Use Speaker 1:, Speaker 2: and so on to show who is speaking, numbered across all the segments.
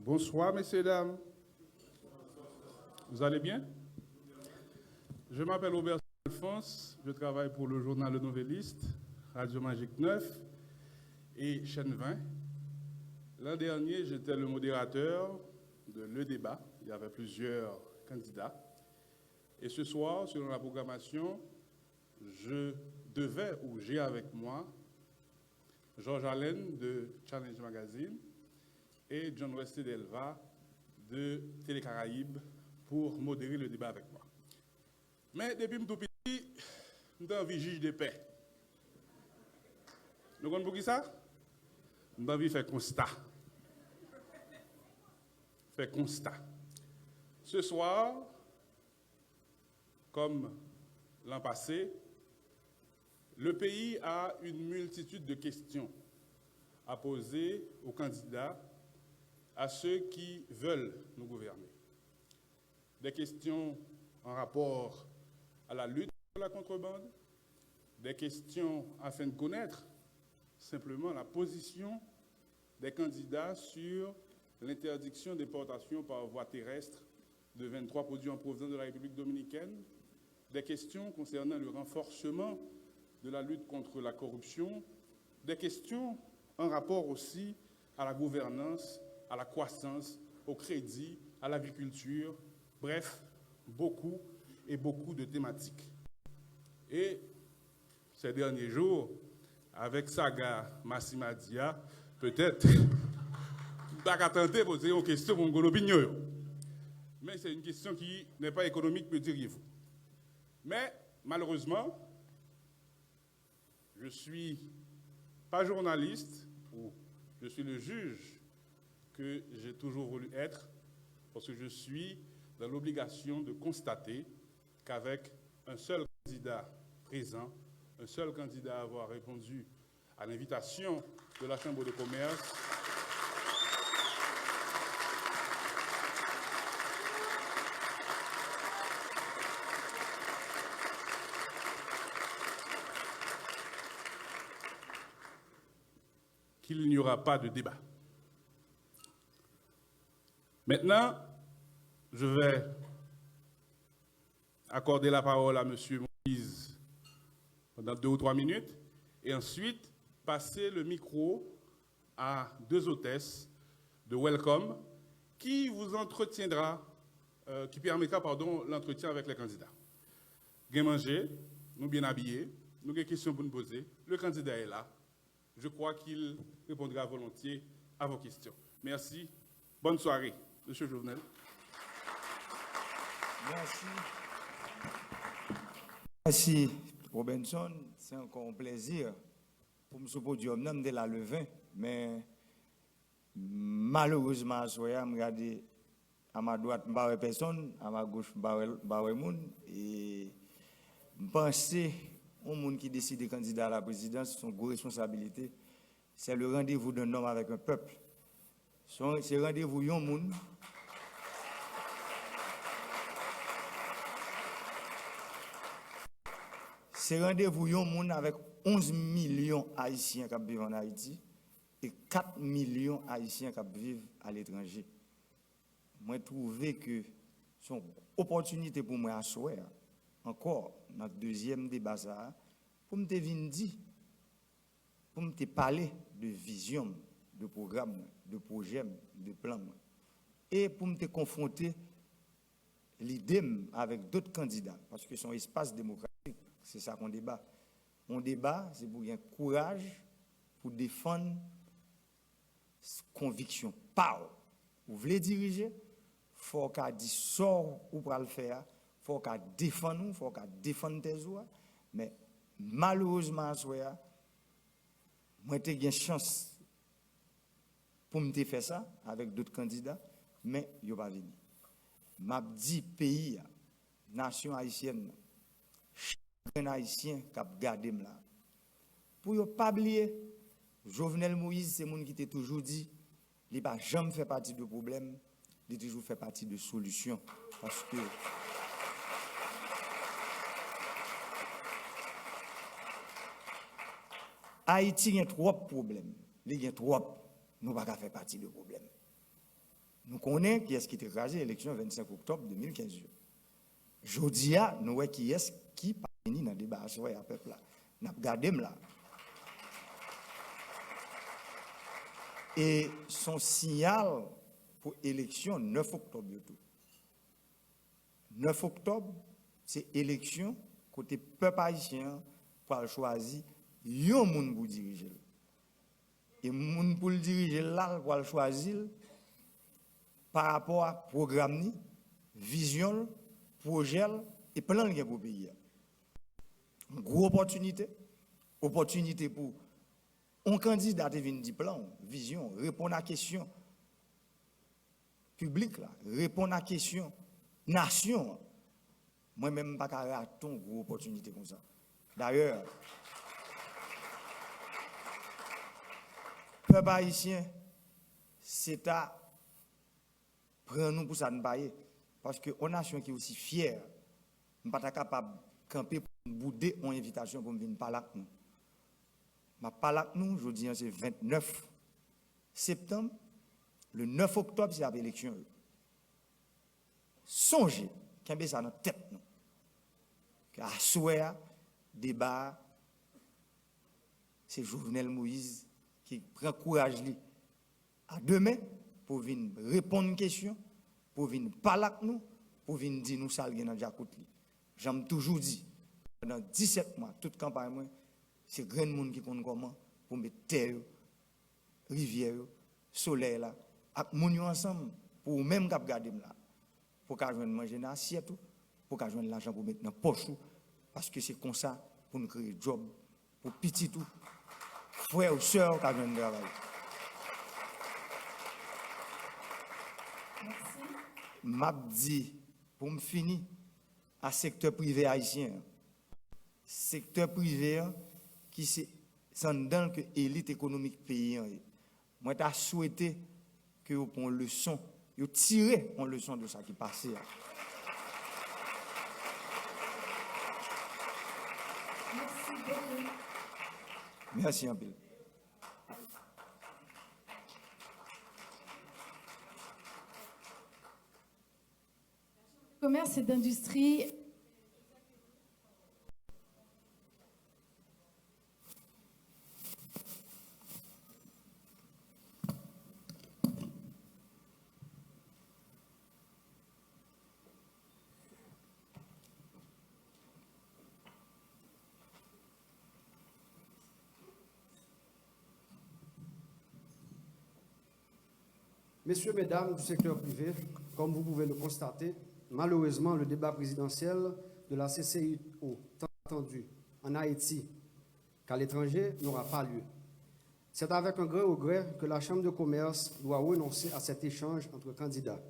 Speaker 1: Bonsoir, messieurs, dames. Vous allez bien? Je m'appelle Robert Alphonse, je travaille pour le journal Le Nouvelliste, Radio Magique 9 et Chaîne 20. L'an dernier, j'étais le modérateur de Le Débat. Il y avait plusieurs candidats. Et ce soir, selon la programmation, je devais ou j'ai avec moi Georges Allen de Challenge Magazine et John Wesley Delva de Télé Caraïbes pour modérer le débat avec moi. Mais depuis tout petit, je suis envie juge de paix. Vous comprenez pour qui ça? J'ai envie de faire constat. Faire constat. Ce soir, comme l'an passé, le pays a une multitude de questions à poser aux candidats, à ceux qui veulent nous gouverner. Des questions en rapport à la lutte contre la contrebande, des questions afin de connaître simplement la position des candidats sur l'interdiction d'importation par voie terrestre de 23 produits en provenance de la République dominicaine, des questions concernant le renforcement de la lutte contre la corruption, des questions en rapport aussi à la gouvernance, à la croissance, au crédit, à l'agriculture, bref, beaucoup et beaucoup de thématiques. Et ces derniers jours, avec Saga Massimadia, peut-être, pas qu'à tenter de poser une question pour mon opinion. Mais c'est une question qui n'est pas économique, me diriez-vous. Mais malheureusement, je ne suis pas journaliste, ou je suis le juge que j'ai toujours voulu être, parce que je suis dans l'obligation de constater qu'avec un seul candidat présent, un seul candidat à avoir répondu à l'invitation de la Chambre de commerce, qu'il n'y aura pas de débat. Maintenant, je vais accorder la parole à M. Moïse pendant 2 ou 3 minutes et ensuite passer le micro à 2 hôtesses de Welcome qui vous entretiendra, qui permettra l'entretien avec les candidats. Bien manger, nous bien habillés, nous avons des questions pour nous poser. Le candidat est là. Je crois qu'il répondra volontiers à vos questions. Merci. Bonne soirée, M. Jovenel.
Speaker 2: Merci, Robinson. C'est encore un plaisir pour me podium de la lever, mais malheureusement, je regarde à ma droite, je ne personne, à ma gauche, je ne monde. Et je pense que un monde qui décide de candidat à la présidence, son gros responsabilité, c'est le rendez-vous d'un homme avec un peuple. C'est rendez-vous d'un monde. C'est rendez-vous d'un monde avec 11 millions d'Haïtiens qui vivent en Haïti et 4 millions d'Haïtiens qui vivent à l'étranger. Moi, je trouve que c'est une opportunité pour moi à souhaiter encore notre deuxième débat ça, pour me dire, pour me parler de vision, de programme, de projet, de plan, et pour me confronter l'idée avec d'autres candidats, parce que c'est un espace démocratique, c'est ça qu'on débat. On débat, c'est pour gagner courage, pour défendre conviction. Vous voulez diriger, il faut qu'on dise sort ou pour le faire. Il faut qu'on défende nous, il faut qu'on défende tes oies. Mais malheureusement, moi, j'ai une chance pour me faire ça avec d'autres candidats, mais ils ne sont pas venus. Je dis pays, nation haïtienne, chaque haïtien qui a gardé là. Pour ne pas oublier, Jovenel Moïse, c'est mon qui t'a toujours dit, il n'a jamais fait partie du problème, il a toujours fait partie de la solution. Parce que Haïti a 3 problèmes. Il y a 3. Nous ne pouvons pas faire partie du problème. Nous connaissons qui est-ce qui était écrasé l'élection 25 octobre 2015. Jodi, nous voyons qui est-ce qui parvenu dans le débat à peuple là. Nous avons regardé là. Et son signal pour l'élection 9 octobre. 9 octobre, c'est élection côté peuple haïtien pour choisir un monde pour diriger. Et monde pour le diriger là, pour le choisir par rapport à programme, vision, projet et plan pour le pays. Une grosse opportunité pour un candidat qui vient du plan, vision, répondre à la question publique, répondre à la question nation. Moi-même, je ne peux pas rater une grosse opportunité comme ça. D'ailleurs, le peuple haïtien, c'est à prendre nous pour ça ne pas. Parce que une nation qui est aussi fière, je ne suis pas capable de camper pour bouder une invitation pour venir parler avec nous. Je parle avec nous, je dis c'est 29 septembre, le 9 octobre, c'est l'élection. Songez, qu'il y a ça dans la tête. À souhait, débat, c'est Jovenel Moïse qui prend courage à demain pour venir répondre à une question, pour venir parler avec nous, pour venir dire nous ça dans Jacout. J'aime toujours dit, pendant 17 mois, toute campagne, c'est grand monde qui compte comment pour mettre terre, rivière, soleil là, avec moun ensemble pour même cap garder là, pour qu'à joindre manger dans assiette, pour qu'à joindre l'argent pour mettre dans poche, parce que c'est comme ça pour nous créer job pour petit tout, frère ou sœur qu'à joindre travail. M'a dit pour me finir à secteur privé haïtien. Secteur privé qui c'est dans que élite économique pays. Moi t'ai souhaité que vous preniez une leçon, vous tirez une leçon de ça qui passait.
Speaker 3: Merci beaucoup.
Speaker 2: Merci un peu.
Speaker 3: Commerce et d'industrie.
Speaker 4: Messieurs, mesdames du secteur privé, comme vous pouvez le constater, malheureusement, le débat présidentiel de la CCIO, tant attendu en Haïti qu'à l'étranger, n'aura pas lieu. C'est avec un grand regret que la Chambre de commerce doit renoncer à cet échange entre candidats.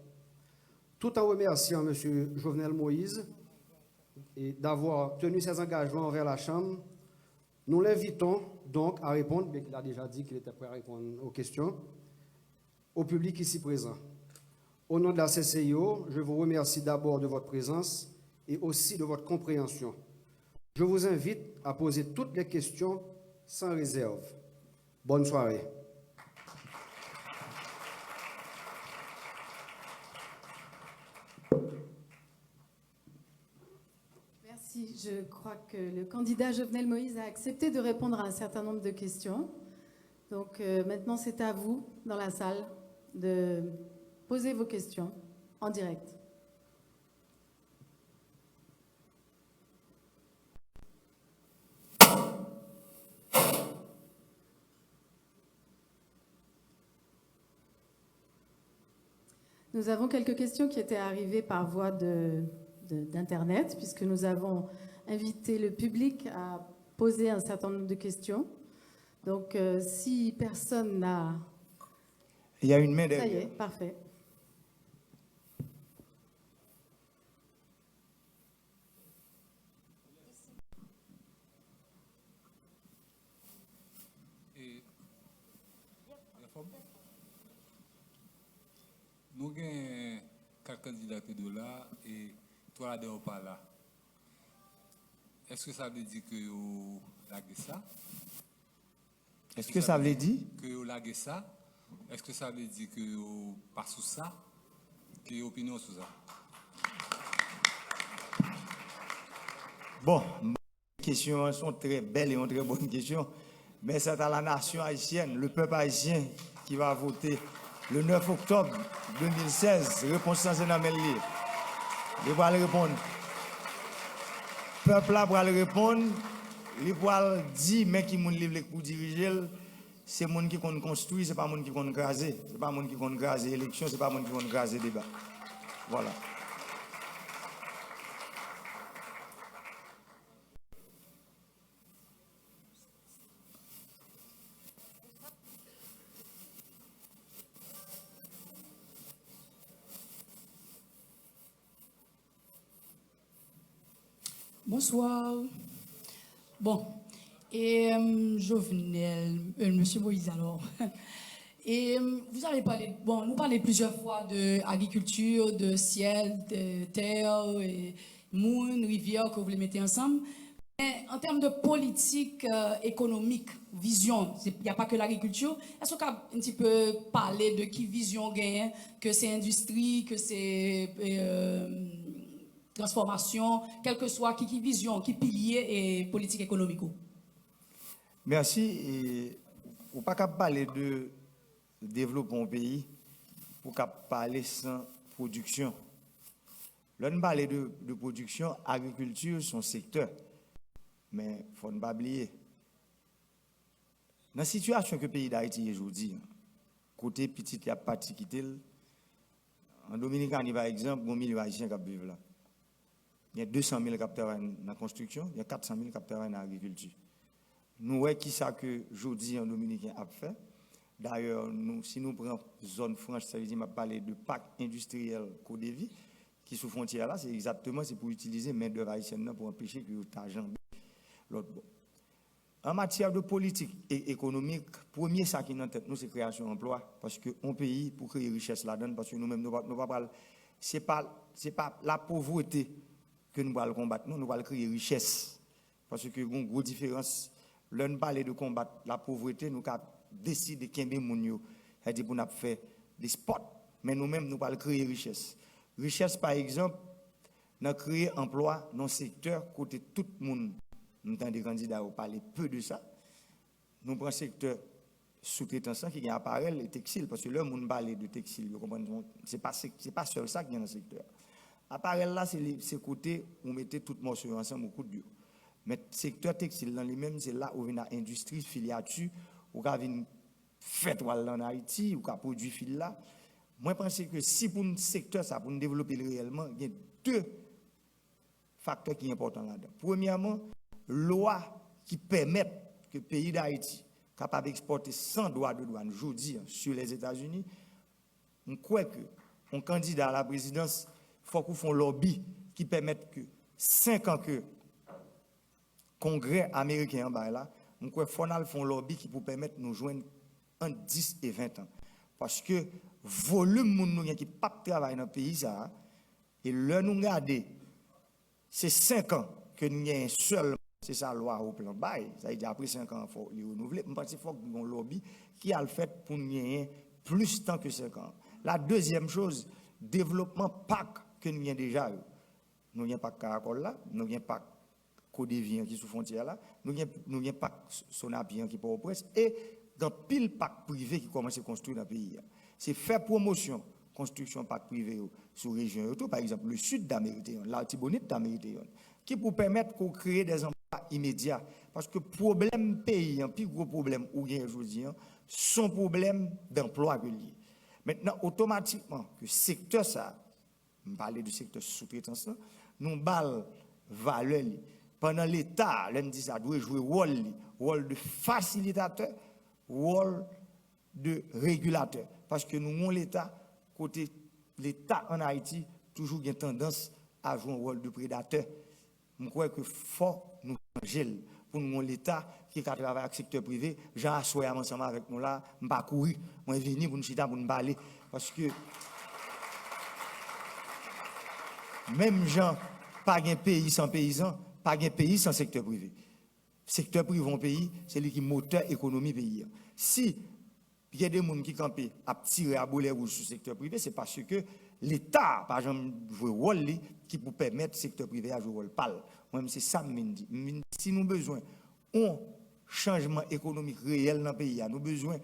Speaker 4: Tout en remerciant M. Jovenel Moïse d'avoir tenu ses engagements envers la Chambre, nous l'invitons donc à répondre, bien qu'il a déjà dit qu'il était prêt à répondre aux questions, au public ici présent. Au nom de la CCIO, je vous remercie d'abord de votre présence et aussi de votre compréhension. Je vous invite à poser toutes les questions sans réserve. Bonne soirée.
Speaker 3: Merci. Je crois que le candidat Jovenel Moïse a accepté de répondre à un certain nombre de questions. Donc maintenant, c'est à vous, dans la salle, de poser vos questions en direct. Nous avons quelques questions qui étaient arrivées par voie d'Internet, puisque nous avons invité le public à poser un certain nombre de questions. Donc, si personne n'a...
Speaker 2: Il y a une main derrière.
Speaker 3: Ça y est, parfait.
Speaker 5: Nous avons 4 candidats de là et 3 de pas là. Est-ce que ça veut dire que vous laguez ça?
Speaker 2: Est-ce que ça veut dire
Speaker 5: que vous laguez ça? Est-ce que ça veut dire que pas sous ça? Quelle opinion sur ça?
Speaker 2: Bon, les questions sont très belles et très bonnes questions, mais c'est à la nation haïtienne, le peuple haïtien qui va voter le 9 octobre 2016. Réponse sans énorme lié. Il va répondre. Le peuple là va répondre. Il va dire, mais qui moun livre pour diriger, c'est moun qui compte construire, c'est pas moun qui compte graser. C'est pas moun qui compte graser élection, c'est pas moun qui compte graser débat. Voilà.
Speaker 6: Bonsoir. Bon, et Jovenel, Monsieur Moïse alors. Et vous avez parlé, bon, nous parlons plusieurs fois d'agriculture, de ciel, de terre, et moon, rivière que vous voulez mettre ensemble. Mais en termes de politique économique, vision, il n'y a pas que l'agriculture. Est-ce qu'on peut un petit peu parler de qui vision gagne, que c'est industrie, que c'est transformation, quel que soit qui vision, qui pilier et politique économique?
Speaker 2: Merci. Et on ne peut pas parler de développer un pays pour parler sans production. Là, on parle de production, agriculture, son secteur. Mais il faut ne pas oublier. Dans la situation que le pays d'Haïti est aujourd'hui, côté petit, il y a parti qui en Dominicaine, par exemple, il y a 1 million d'Haïtiens qui vivent là. Il y a 200 000 qui travaillent dans la construction, il y a 400 000 qui travaillent dans l'agriculture. Nous voyons qui ça que aujourd'hui en Dominicain a fait. D'ailleurs, si nous prenons zone franche, ça veut dire que parler de parc industriel Côte d'Ivoire, qui est sous frontière là, c'est exactement pour utiliser main d'œuvre haïtienne pour empêcher que l'argent l'autre bon. En matière de politique et économique, premier ça qui est en tête nous, c'est création d'emplois. Parce qu'un pays, pour créer richesse là-dedans, parce que nous-mêmes, ce n'est pas la pauvreté que nous allons combattre, nous allons créer richesse. Parce que une grosse différence, là nous parlons de combattre la pauvreté, nous avons décidé qu'il y a des gens qui pour nous faire des sports, mais nous-mêmes, nous allons créer richesse. Richesse, par exemple, nous créer emploi dans le secteur côté tout le monde. Nous avons des candidats qui parlent peu de ça. Nous prenons le secteur sous-traitance qui est appareil et textile, parce que là, nous parlons de textile. Ce n'est pas seul ça qui est dans le secteur. Appareil là, c'est le côté où on mettait tout le morceau ensemble au coup de dur. Mais le secteur textile, dans les mêmes, c'est là où on a industrie, filiature, où on a une fête en Haïti, où on a produit fil là. Moi, je pense que si pour un secteur, ça, pour nous développer réellement, il y a 2 facteurs qui sont importants là-dedans. Premièrement, loi qui permettent que le pays d'Haïti capable d'exporter sans droit de douane aujourd'hui sur les États-Unis, on croit que un candidat à la présidence faut qu'on fasse un lobby qui permette que 5 ans que le Congrès américain en bas là, on croit qu'il faut un lobby qui peut permettre de nous joindre entre 10 et 20 ans. Parce que le volume de gens qui ne pas travailler dans le pays, ça, et là nous regardons, c'est 5 ans que nous avons seul. C'est ça la loi au plan bail. Ça veut dire après 5 ans, il faut les renouveler. Je pense qu'il faut qu'on ait un lobby qui a le fait pour nous gagner plus de temps que 5 ans. La deuxième chose, développement PAC que nous avons déjà. Nous n'avons pas Caracol là, nous n'avons pas Côte d'Ivoire qui est sous frontière là, nous n'avons pas Sonapien qui est au presse et dans pile PAC privé qui commence à construire dans le pays. C'est faire promotion, construction PAC privé sous région, par exemple le sud d'Amérique, l'Artibonite d'Amérique, qui pour permettre qu'on crée des emplois immédiats. Parce que le problème pays, un plus gros problème où il y a aujourd'hui, son problème d'emploi lié. Maintenant, automatiquement, que le secteur ça, on parle du secteur sous-traitance, nous parlons valeur. Pendant l'État, l'on dit ça doit jouer rôle de facilitateur, rôle de régulateur. Parce que nous avons l'État, côté l'État en Haïti, toujours une tendance à jouer un rôle de prédateur. Je crois que faut nous changer pour nous l'État qui travaille avec le secteur privé. J'ai assoyé ensemble avec nous là, je ne vais pas courir, je vais venir pour nous chiter, pour nous parler. Parce que même gens, pas un pays sans paysans, pas un pays sans secteur privé. Secteur privé, un pays, c'est lui qui est moteur économie pays. Si il y a des gens qui campent à tirer à boulet rouge sur le secteur privé, c'est parce que l'État, par exemple, joue rôle qui peut permettre le secteur privé à jouer rôle pâle. Moi-même, c'est ça que je dis. Si nous avons besoin d'un changement économique réel dans le pays, nous avons besoin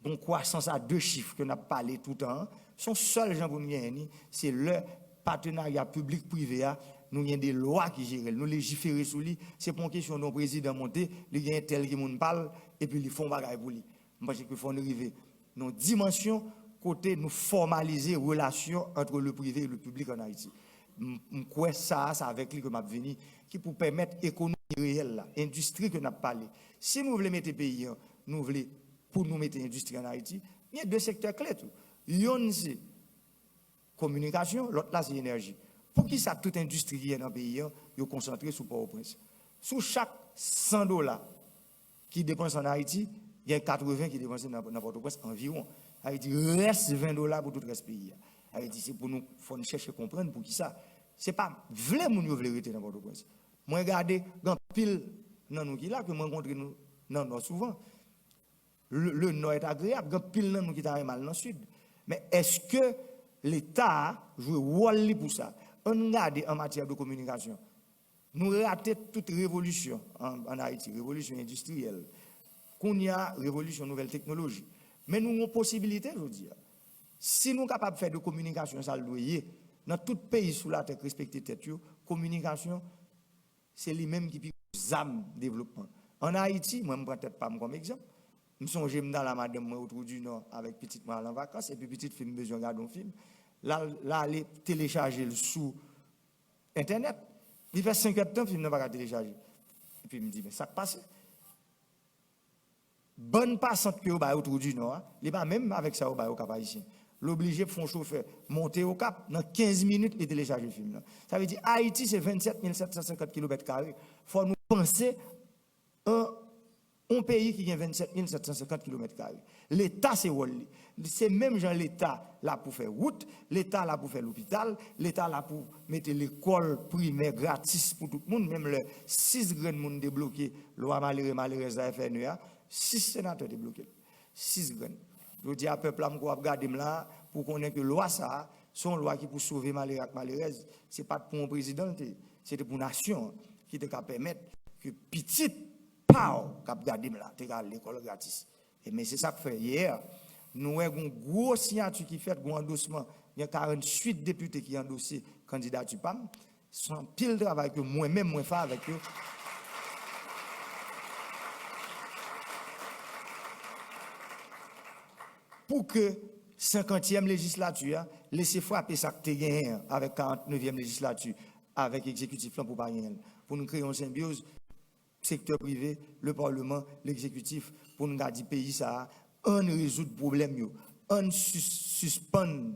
Speaker 2: d'une croissance à 2 chiffres que nous avons parlé tout le temps, son seul genre pour nous gagner, c'est le partenariat public-privé. Nous avons des lois qui gèrent, nous légiférer sur lui. C'est pour une question de président monté, il y a un tel qui nous parle, et puis ils font bagaille pour lui. Parce qu'il faut arriver dans une dimension côté nous formaliser relations entre le privé et le public en Haïti. Je crois ça avec lui que m'a venu qui pour permettre l'économie réelle, l'industrie que nous avons parlé. Si nous voulons mettre pays, nous voulons pour nous mettre l'industrie en Haïti, il y a 2 secteurs clés. L'un c'est communication, l'autre là c'est énergie. Pour qui ça toute industrie qui est dans le pays, est concentrée sur Port-au-Prince. Sur chaque $100 qui dépensent en Haïti, il y a 80 qui dépensent dans Port-au-Prince environ. Haïti reste $20 pour tout le reste du pays. Haïti, c'est pour nous faut chercher à comprendre pour qui ça. Ce n'est pas vrai que nous voulons rester dans Port-au-Prince. Moi, regardez, dans pile, dans nous qui là, que moi rencontre nous dans Nord souvent. Le Nord est agréable, dans pile, dans nous qui est mal dans le Sud. Mais est-ce que l'État joue rôle pour ça? On regarde en matière de communication. Nous ratons toute révolution en Haïti, révolution industrielle. Qu'on y a révolution nouvelle technologie. Mais nous avons une possibilité, je veux dire. Si nous sommes capables de faire de communication, ça le doyer, dans tout pays sous la terre respecter tête, communication, c'est lui-même qui peut âme développement. En Haïti, moi, je ne prends peut-être pas comme exemple. Je songe dans la madame autour du Nord avec petite moi en vacances, et puis petite fille besoin de regarder un film. Là, aller télécharger sous Internet. Il fait 5 heures de temps, le film n'a pas télécharger. Et puis il me dit, mais ça passe. Bonne passante que au autour du Nord, il pas même avec ça au Cap haïtien. L'obligé pour un chauffeur monter au Cap dans 15 minutes et télécharger le film. Ça veut dire Haïti c'est 27 750 km². Il faut nous penser un pays qui a 27 750 km². L'État c'est rôle. C'est même genre l'État là pour faire route, l'État là pour faire l'hôpital, l'État là pour mettre l'école primaire gratis pour tout le monde, même les 6 grands monde débloqués, loi malheureuse à FNUA. 6 sénateurs débloqués. 6 grands. Je dis à peuple, je vais regarder là pour connaître que la loi, ça, son loi qui pour sauver malheureuse, ce n'est pas pour un président, c'est pour une nation qui te permettre que petit pao cap garder là, te à l'école gratis. Et mais c'est ça que fait hier. Nous avons une grosse signature qui fait un endossement. Il y a 48 députés qui ont endossé candidature PAM. C'est un pile de travail que moi-même, moi, fais avec eux. Pour que 50e législature, laissez frapper ça que tu gagné avec 49e législature, avec l'exécutif pour pas rien. Pour nous créer une symbiose, secteur privé, le Parlement, l'exécutif, pour nous garder le pays, ça, on résout le problème, on suspend,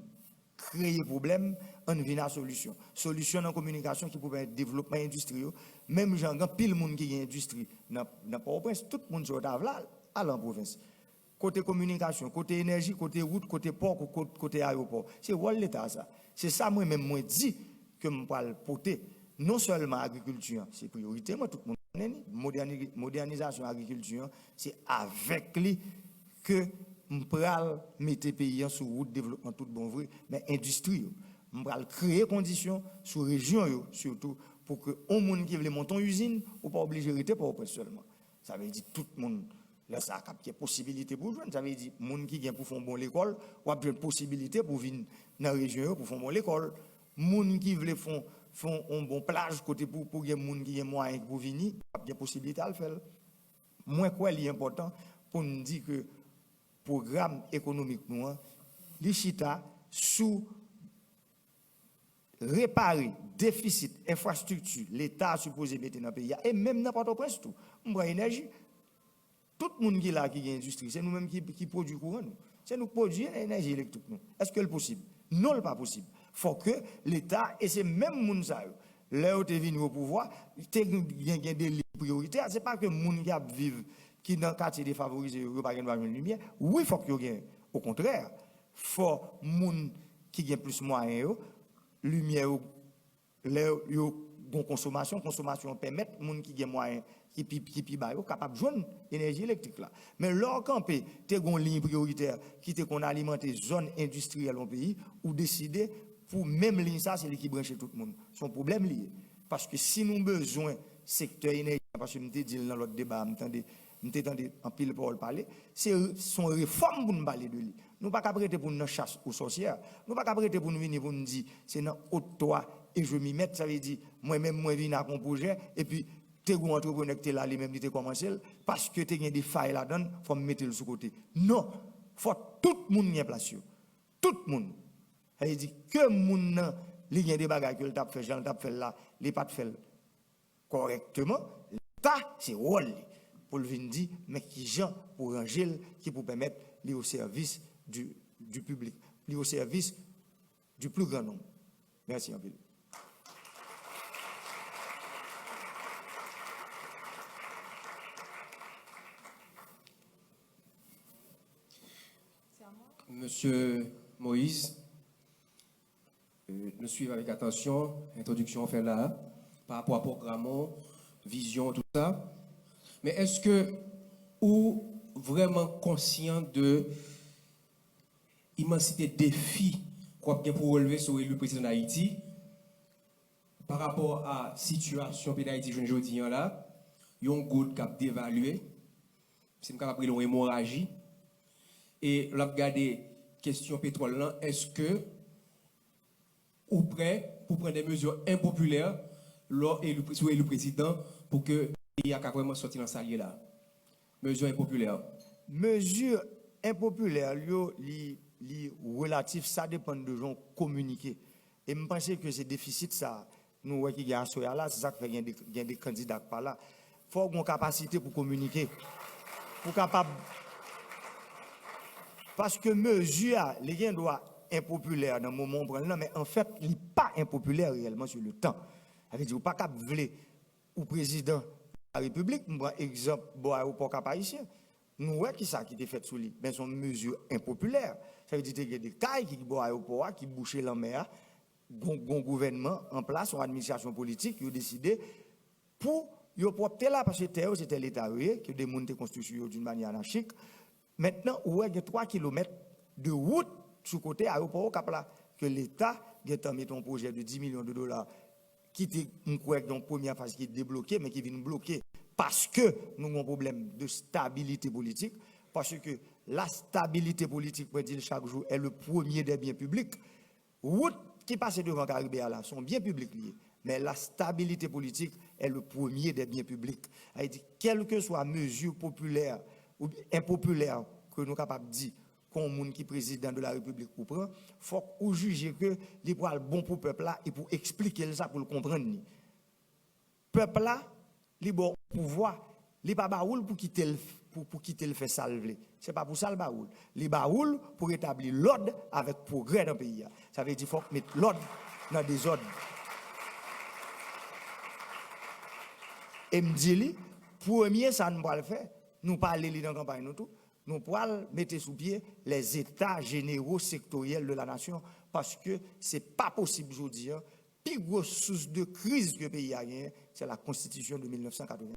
Speaker 2: créer problème, on vient à la solution. Solution en communication qui peut permettre développement industriel. Même gens, pile monde qui a industrie, n'a pas au prince, tout le monde sur la là, à la province. Côté communication, côté énergie, côté route, côté port, côté aéroport. C'est rôle l'État ça. C'est ça moi-même moi dit que je parle porter non seulement l'agriculture, c'est priorité, moi tout le monde modernisation de l'agriculture, c'est avec lui que je parle mettre pays sur route développement tout bon vrai, mais industrie. Je parle créer conditions sur région surtout pour que au monde qui veut monter une usine ou pas obligé de rester pour seulement. Ça veut dire tout le monde. Là, ça a des possibilités pour jouer. Ça veut dire que les gens qui viennent pour faire bon l'école, ou une possibilité pour venir dans la région pour faire bon l'école. Les gens qui veulent faire un bon plage côté pour les gens qui ont moyen pour venir, il y a des possibilités à le faire. Moi, quoi, il est important pour nous dire que le programme économique, nous, l'ICHITA, sous réparer déficit, infrastructure, l'État a supposé mettre dans le pays, et même dans Port-au-Prince, tout, on voit l'énergie. Tout le monde qui est là, qui a industrie, c'est nous-mêmes qui produisons courant. C'est nous qui produisons l'énergie électrique. Est-ce que c'est possible? Non, ce n'est pas possible. Il faut que l'État, et c'est même les gens, là où tu es venu au pouvoir, il y a des priorités. Ce n'est pas que les gens qui vivent qui dans le quartier défavorisé, ils n'ont pas de lumière. Oui, il faut qu'il y ait. Au contraire, il faut que les gens qui ont plus de moyens, lumière, gon consommation permet moun qui gen moyen qui pi ba yo capable joindre énergie électrique là. Mais leur campé te gon ligne prioritaire qui te qu'on alimenter zone industrielle dans pays ou décider pour même ligne ça c'est qui branche tout le monde. Son problème lié parce que si nous besoin secteur énergie parce que m'te dit dans l'autre débat m'tendez en pile parole parler, c'est son réforme pour nous parler de lui. Nous pas prêter pour nous chasse aux sorcières. Nous pas prêter pour nous venir pour nous dire c'est dans haute toi et je m'y mettre ça veut dire moi-même moi viens à un projet et puis t'es go entrepreneur là lui même il commencé parce que tu as des failles là-dedans, faut me mettre le sous côté. Non, faut tout le monde y place. Tout le monde. Elle dit que moun li gen des bagages que le t'a fait Jean t'a fait là, les pas fait correctement, l'État c'est rôle pour le venir dire mais qui gens pour ranger qui pour permettre li au service du public, li au service du plus grand nombre. Merci en pile.
Speaker 7: Monsieur Moïse, nous suivons avec attention l'introduction fait là par rapport à programme, vision, tout ça. Mais est-ce que ou vraiment conscient de l'immensité défi qu'on a pour relever sur le président d'Haïti par rapport à la situation de l'Haïti aujourd'hui là, il y a un goutte qui a dévalué, c'est capable de une hémorragie. Et là, regardez, question pétrole là, est-ce que ou prêt pour prendre des mesures impopulaires lors et le président pour que il y a vraiment sorti dans salier là. Mesures impopulaires.
Speaker 2: Mesures impopulaires, li relatif, ça dépend de gens communiquer. Et je pense que c'est déficit ça. Nous voyons qu'il y a un soya là, c'est ça qui fait qu'il y a des candidats par là. Il faut avoir une capacité pour communiquer. Pour capable. Parce que mesure, les gens doivent impopulaire dans le moment où mais en fait, il n'est pas impopulaire réellement sur le temps. Ça veut dire, pas capable de ou président de la République, je prends exemple, bon aéroport cap-haïtien. Nous voyons qui ça qui était fait sous lui. Ben, son mesure impopulaire. Ça veut dire qu'il y a des cailles qui bon aéroport, qui bouchent la mer, bon gouvernement en place, une administration politique, qui a décidé pour opter là, parce que c'était l'État qui a démonté la construction d'une manière anarchique. Maintenant, il y a 3 km de route sous côté aéroport au Cap là, que l'État a mis un projet de 10 millions de dollars qui était dans la première phase qui est débloqué, mais qui vient bloquer parce que nous avons un problème de stabilité politique, parce que la stabilité politique, pour dire chaque jour, est le premier des biens publics. Routes qui passent devant Caribéa là sont biens publics liés, mais la stabilité politique est le premier des biens publics. C'est-à-dire, quelle que soit mesure populaire ou impopulaire que nous sommes capables de dire, qu'on monde qui président de la République ou prend, faut qu'on juge que les pour le bon pour le peuple là et pour expliquer ça pour le comprendre. Le peuple là, les bon pouvoir, les pas baoul pour quitter le fait salver. C'est pas pour ça le baoul. Les baoul pour établir l'ordre avec progrès dans le pays. Ça veut dire qu'il faut mettre l'ordre dans des ordres. Et me dit, premier ça nous pas le faire. Nous parler dans la campagne nous tout. Nous pouvons mettre sous pied les états généraux sectoriels de la nation parce que ce n'est pas possible aujourd'hui. La plus grosse source de crise que le pays a gagné, c'est la Constitution de 1987.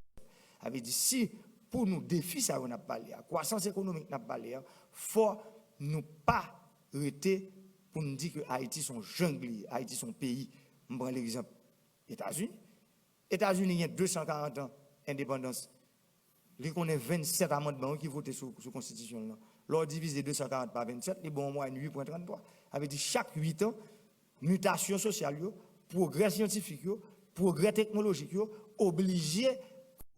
Speaker 2: Ça veut dire si pour nous défis ça on a parlé, la croissance économique n'a pas parlé, il faut nous pas arrêter pour nous dire que Haïti sont jungle, Haïti sont pays. Je prends l'exemple États-Unis. États-Unis il y a 240 ans d'indépendance. Il y a 27 amendements qui votent sur la Constitution. L'on divise 240 par 27, il y a bon moins 8,33. Avec dit chaque 8 ans, mutation sociale, progrès scientifique, progrès technologique, obligé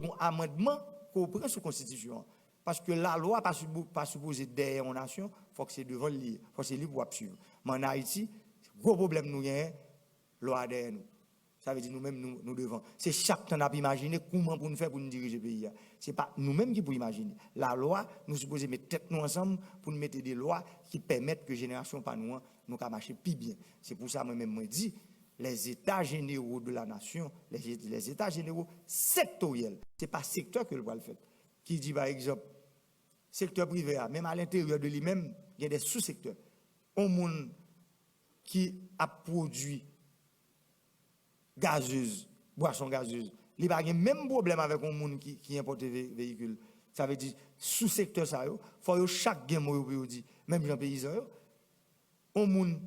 Speaker 2: un amendement qu'on prend sur la Constitution. Parce que la loi n'est pas supposée derrière une nation, il faut que c'est devant lui, il faut que c'est lui pour suivre. Mais en Haïti, gros problème nous avons, loi derrière nous. Ça veut dire nous-mêmes, nous devons. C'est chaque temps à imaginer comment pour nous faire pour nous diriger le pays. Ce n'est pas nous-mêmes qui pouvons imaginer. La loi, nous supposons mettre tête nous ensemble pour nous mettre des lois qui permettent que génération par nous marcher plus bien. C'est pour ça que moi-même je dis, les états généraux de la nation, les états généraux sectoriels, ce n'est pas secteur que le doit le faire. Qui dit par exemple, secteur privé, même à l'intérieur de lui-même, il y a des sous-secteurs. Un monde qui a produit gazeuse boisson gazeuse. Il n'y a pas de même problème avec un monde qui importe des véhicules. Ça veut dire, sous secteur ça, il faut que chaque game où dit, même les paysans, un monde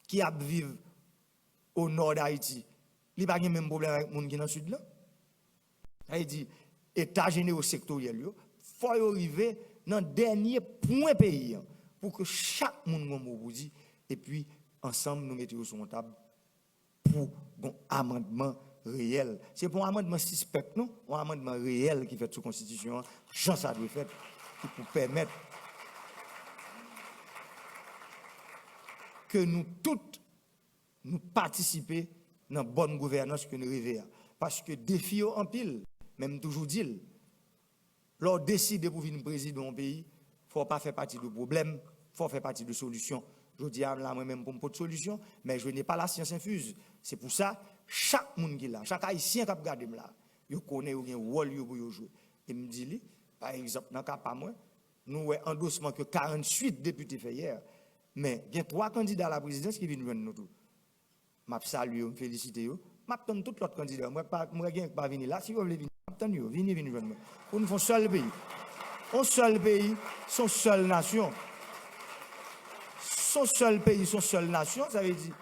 Speaker 2: qui a vivre au nord d'Haïti, il n'y a pas de même problème avec les gens qui sont dans le sud là. Ça veut dire, état général sectoriel, il faut arriver dans le dernier point pays pour que chaque monde vous dit, et puis ensemble nous mettons sur la table pour un amendement réel. C'est pour un amendement suspect, non? Un amendement réel qui fait sous la Constitution, Jean ça doit faire, pour permettre que nous toutes nous participions dans la bonne gouvernance que nous rêvons. Parce que défi en pile, même toujours dit, lorsqu'on décide pour venir présider un pays, il ne faut pas faire partie du problème, il faut faire partie de la solution. Je dis là, moi-même, pour pas de solution, mais je n'ai pas la science infuse. C'est pour ça, chaque monde qui est là, chaque haïtien qui a regardé là, il connaît un rôle pour jouer. Et me dit, par exemple, dans le cas pas moi, nous avons endossement que 48 députés fait hier, mais il y a 3 candidats à la présidence qui viennent joindre nous tous. Je salue, je félicite, je donne tous les autres candidats. Je ne vais pas venir là, si vous voulez venir, venez joindre moi. Pour nous faire un seul pays. Un seul pays, son seule nation. Son seul pays, son seule nation, ça veut dire,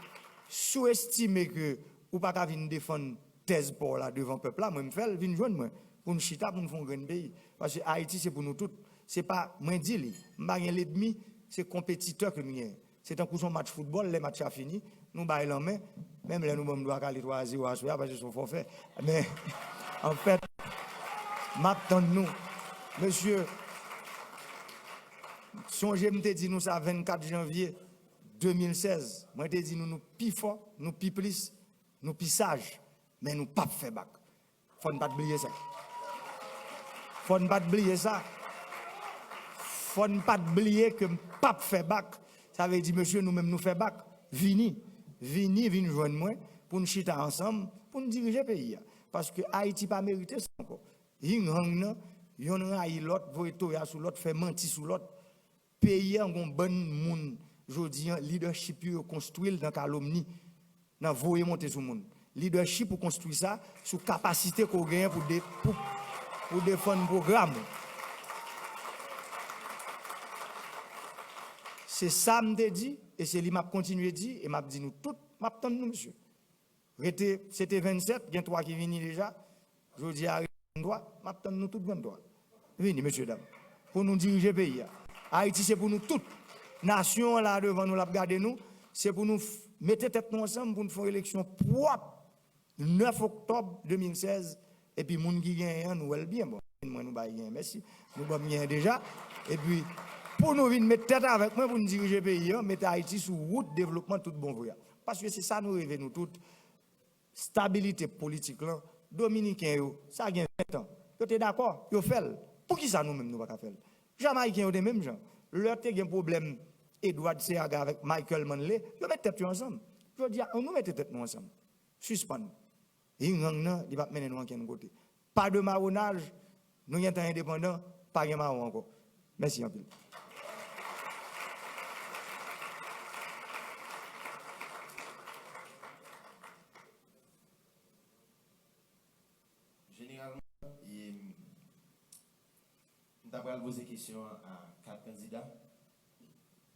Speaker 2: sous-estimer que ou pas qu'à venir défendre thèse pour là devant le peuple là, moi me faire venir joindre moi pour nous chita pour nous faire un grand pays parce que Haïti c'est pour nous tous, c'est pas moi dit li, m'pa gen l'ennemi, c'est compétiteur que nous avons. C'est un coup son match football, les matchs a fini, nous bail en main, même là nous bon doit caler 3-0 à soir parce que son forfait. Mais en fait, m'attend nous monsieur songez me dit nous ça 24 janvier 2016, moi te dit nous pi fort, nous pi plus, nous pi sage, mais nous pas faire bac. Faut ne pas oublier ça. Faut ne pas oublier ça. Faut ne pas oublier que pas faire bac. Ça veut dire monsieur nous-mêmes nous faire bac. Vini joindre moi pour nous chita ensemble pour nous diriger le pays parce que Haïti pas mérité ça encore. Yin hang yon raï l'autre, voitoya sous l'autre, fait mentir sous l'autre. Pays en bon monde. Je dis, leadership construit dans calomnie, dans voyer monter sur le monde. Leadership pour construire ça, sous capacité qu'on gagne pour défendre le programme. C'est ça que je dit, et c'est lui qui m'a continué à dire, et m'a dit nous tous, m'a nous monsieur. C'était 27, il y a 3 qui viennent déjà. Je dis, arrêtez droit, m'a nous tous 23. Venez, monsieur, dame, pour nous diriger le pays. Haïti, c'est pour nous tous. Nation là devant nous, la regarder nous, c'est pour nous mettre tête nous ensemble pour nous faire une élection propre. 9 octobre 2016, et puis, moun qui gagne, nous allons bien. Bon, nous baillons, merci. Nous sommes bien déjà. Et puis, pour nous venir mettre tête avec moi, pour nous diriger le pays, mettre Haïti sur route développement tout bon voyage. Parce que c'est ça nous rêvons, nous toutes. Stabilité politique, là, Dominicain, ça a 20 ans. Vous êtes d'accord? Vous faites. Pour qui ça nous-mêmes, nous ne pouvons pas faire? Jamaïcains, des mêmes gens. Leur a un problème, Edouard Seaga avec Michael Manley, ils mettent tête ensemble. Je dis, on nous met tête ensemble. Suspend. Il va mener nous en côté. Pas de marronnage, nous sommes indépendants, pas de marron encore. Merci un peu.
Speaker 7: Généralement, nous avons posé des questions à 4 candidats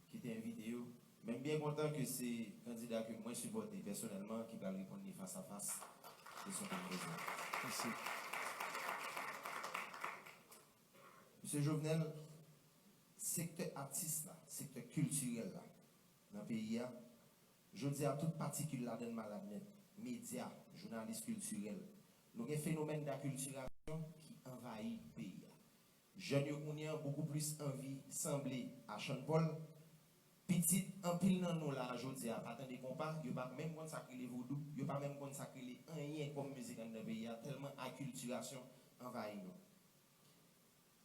Speaker 7: qui étaient invités. Même bien content que ces candidats que moi supporte personnellement qui va répondre face à face de son président. Merci. Monsieur Jovenel, secteur artiste, là, secteur culturel là, dans le pays, je dis à toute particule là dans malade, médias, journalistes culturels, nous avons un phénomène d'acculturation qui envahit le pays. Jeunes ont beaucoup plus envie de sembler à Sean Paul. Petit, en pile dans nous là, je dis, attendez qu'on parle, il n'y a pas même consacré les vaudous, il n'y a pas même consacré les rien comme musique dans le pays, tellement acculturation envahit nous.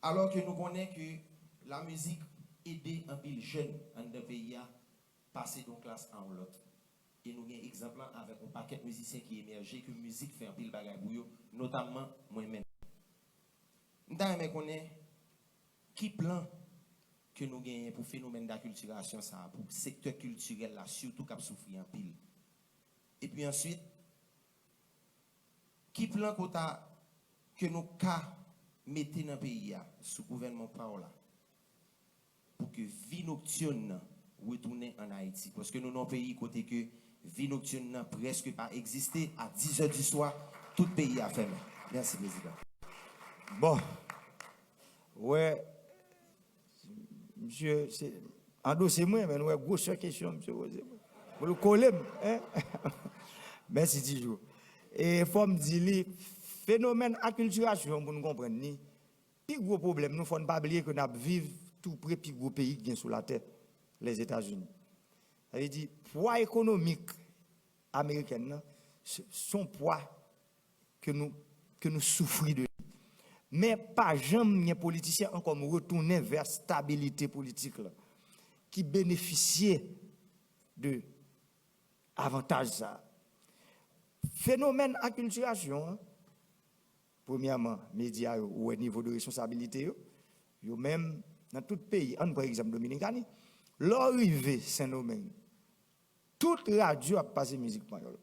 Speaker 7: Alors que nous connaissons que la musique aide un pile jeune dans le pays à passer d'une classe à l'autre. Et nous avons un exemple avec un paquet de musiciens qui émergent, que la musique fait un pile bagay pour eux, notamment moi-même. Nous avons connaître qui plan que nous gagnons pour le phénomène d'acculturation, pour le secteur culturel, là, surtout qui a souffert en pile. Et puis ensuite, qui plan que nous cas mettez dans le pays sous gouvernement là pour que vie nocturne retourne en Haïti parce que nous dans un pays côté que vie nocturne n'a presque pas existé à 10h du soir tout le pays a fermé. Merci président.
Speaker 2: Bon. Ouais. Monsieur, c'est endossez-moi mais nous avons grosse question monsieur Rosé. Pour le coller hein. Merci toujours. Et faut me dire phénomène acculturation pour nous comprendre ni plus gros problème nous faut pas oublier que nous vivons tout près plus gros pays qui est sur la terre les États-Unis. Ça veut dire poids économique américain son poids que nous souffrons de. Mais pas jamais les politiciens encore retourner vers stabilité politique là, qui bénéficiait de avantages ça. Phénomène acculturation, premièrement, médias ou au niveau de responsabilité, yo même dans tout pays, par exemple Dominicaine, l'arrivée Saint-Domingue, toute radio a passé musique espagnole.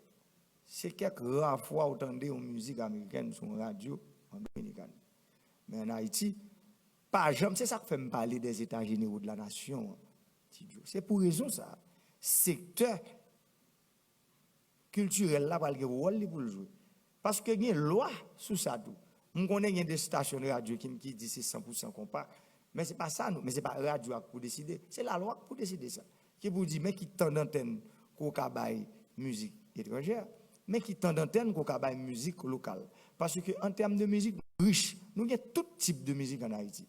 Speaker 2: C'est quelques rares fois où entendez une musique américaine sur une radio en Dominicaine. Mais en Haïti, pas jamais, c'est ça que fait me parler des États généraux de la nation. C'est pour raison ça. Secteur culturel là, il y a un rôle pour le jouer. Parce que il y a une loi sur ça tout. On connaît des stations de radio qui disent c'est 100% compas. Mais ce n'est pas ça, mais ce n'est pas la radio pour décider. C'est la loi pour décider ça. Qui vous dit, mais qui tend d'antenne qu'on cabaye musique étrangère, mais qui tend d'antenne qu'on cabaye musique locale. Parce qu'en termes de musique riche, nous avons tout type de musique en Haïti.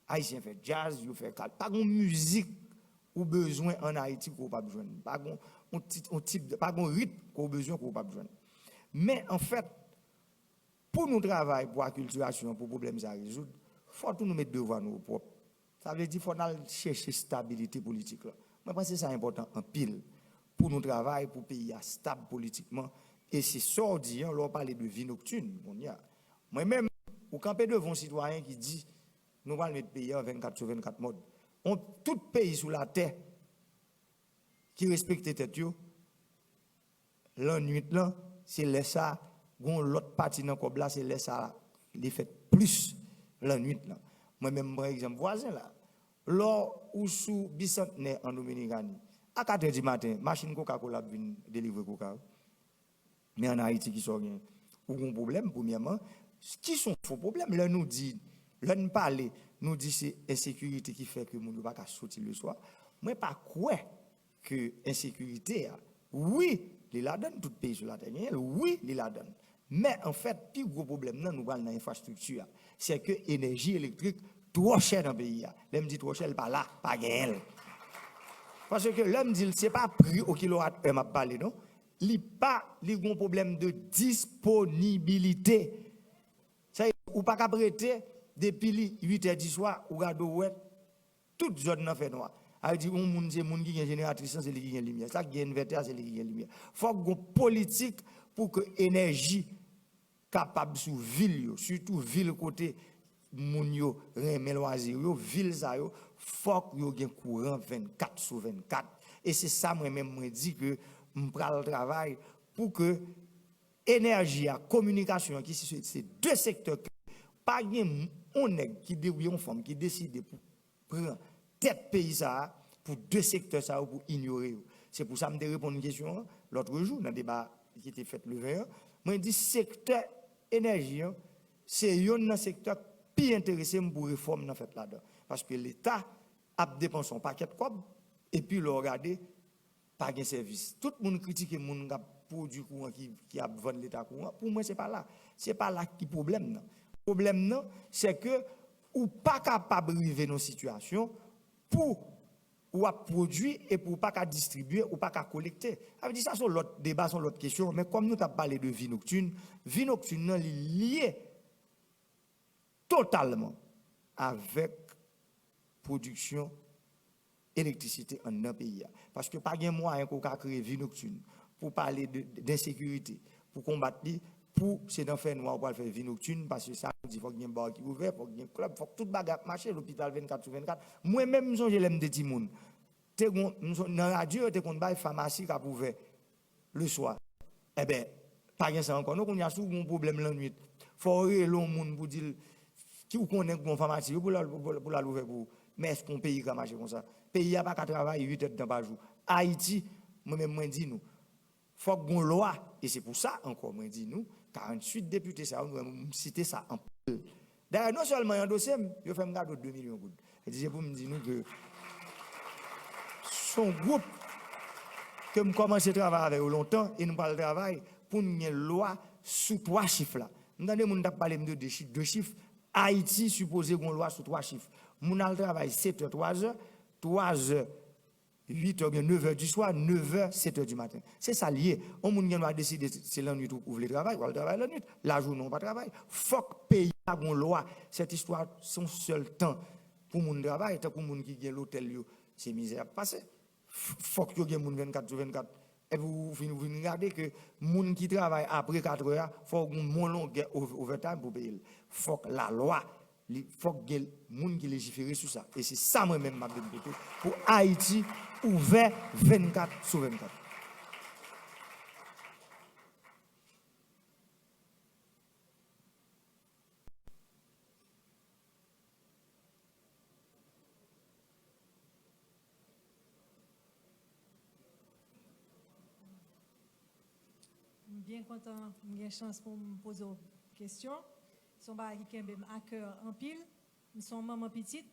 Speaker 2: Haïtien fait jazz, il fait calme. Pas de musique ou besoin en Haïti qu'on pas besoin. Pas de rythme qu'on besoin qu'on pas besoin. Mais en fait, pour nous travailler, pour la culturation, pour les problèmes à résoudre, il faut tout nous mettre devant nous propres. Ça veut dire qu'il faut chercher stabilité politique. Moi, je pense que c'est important en pile pour nous travailler, pour le pays stable politiquement. Et c'est ça qu'on dit, on parle de vie nocturne. Moi-même, au campé devant un citoyen qui dit nous allons mettre le pays en 24 sur 24 modes. Tout pays sur la terre qui respecte les têtes, la nuit, c'est laisser ça, l'autre partie dans le c'est laisser ça, les fait plus la nuit. Moi-même, par exemple, voisin là, lors où sous bicentenaire en Dominicanie, à 4 h du matin, machine Coca-Cola vient délivrer Coca. Mais en Haïti, qui sont rien, ou un problème, premièrement, qui sont faux problèmes, là nous dit, là nous parle, nous dit c'est insécurité qui fait que nous ne pouvons pas sortir le soir. Moi, pas quoi que insécurité, oui, il la donne, tout pays sur la terre, oui, il la donne. Mais en fait, le plus gros problème, nous parlons dans l'infrastructure, c'est que l'énergie électrique trop chère dans le pays. L'homme dit trop cher, pas là, pas gain. Parce que l'homme dit, ce n'est pas prix au kilowattheure, m'a parlé, non? Il n'y a pas un problème de disponibilité. Ça, ou pas qu'à prêter depuis 8 h du soir, ou gado ouais, toute zone n'a fait noir. Elle dit, on moun c'est moun qui est génératrice, c'est lui qui a lumière. Ça qui est inverteur, c'est lui qui a lumière. Faut qu'on politique pour que l'énergie capable sous ville, surtout ville côté moun yo remen loisir yo, ville ça yo, faut yo gen courant 24 sur 24. Et c'est ça moi-même moi dit que m'pral le travail pour que énergie et communication qui c'est deux secteurs pas gen on nèg qui débrouille une femme qui décide pour prendre tête pays ça pour deux secteurs ça pour ignorer. C'est pour ça me répondre une question l'autre jour dans le débat qui était fait le 20. Moi dit secteur énergie c'est un secteur plus intéressé pour réforme dans fait là-dedans parce que l'État a dépensé un paquet de cob et puis le regarder pas de service. Tout le monde critique les gens qui produit courant qui a vendu l'État courant. Pour moi c'est pas là. C'est pas là qui problème non. Problème non, c'est que ou pas capable de arriver dans une situation pour ou à produire et pour pas qu'à distribuer ou pas qu'à collecter. Ça veut dire ça sur l'autre débat, sur l'autre question, mais comme nous avons parlé de vie nocturne est liée totalement avec production électricité en un pays. Parce que pas de moyen qu'on a créé vie nocturne pour parler d'insécurité, pour combattre, pour c'est dans faire noir pour faire vie nocturne, parce que ça il faut qu'il y ait un bar qui ouvert, il faut qu'il y ait un club, il faut que tout bagarre marche, l'hôpital 24 sur 24. Moi-même, je l'aime des petits moun. Dans la radio, tu as une pharmacie qui a ouvert le soir. Eh bien, pas gen ça encore. Nous, on y a sous un problème la nuit. Faut long monde pour dire qui ou connaît bon pharmacie pour la l'ouvrir pour. Mais est-ce qu'on pays qui marche comme ça? Pays a pas qu'à travailler 8 heures de temps par jour. Haïti, moi-même moi dis nous, faut qu'on loi et c'est pour ça encore moi dis nous 48 députés ça on citer ça en peu. D'ailleurs non seulement un dossier, je fais me garder 2 millions de gouttes. Et c'est pour me dire nous que son groupe que me commencé à travailler avec longtemps et nous parle de travail pour une loi sous 3 chiffres là. Nous avons parlé de 2 chiffres. Haïti supposé une loi sous 3 chiffres. Nous avons travaillé 7h, 3h, 3h, 8h, 9h du soir, 9h, 7h du matin. C'est ça lié. On a décidé c'est la nuit où ouvre le travail, on va travailler la nuit. La journée, on va travailler. Faut que pays a une loi. Cette histoire, son seul temps pour mon travail, pour les gens qui ont l'hôtel, c'est misère passée. Faut que y ait 24 sur 24. Et vous regardez que les gens qui travaillent après 4 heures, il faut que mon long overtime pour payer. Il faut que la loi, il faut que les gens qui légifèrent sur ça. Et c'est ça moi-même ma répété pour Haïti ouvert 24 sur 24.
Speaker 8: Bien content, j'ai une chance pour me poser une question. Son bar qui est à cœur en pile. Nous sommes maman petite,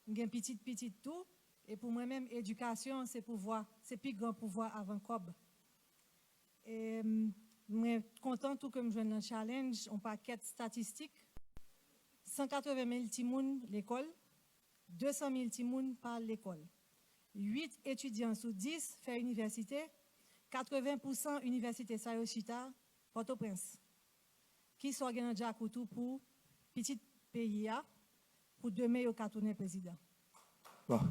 Speaker 8: j'ai un petit tout. Et pour moi-même, éducation, c'est pouvoir, c'est plus grand pouvoir avant cob. Et je suis content tout que je joue dans le challenge, on paquet statistique. 180 000 timoun l'école, 200 000 timoun par l'école. 8 étudiants sur 10 fait université. 80% université Sayochita, Port-au-Prince. Qui s'organise déjà pour petit pays pour demain au cartonner président.
Speaker 2: Bon,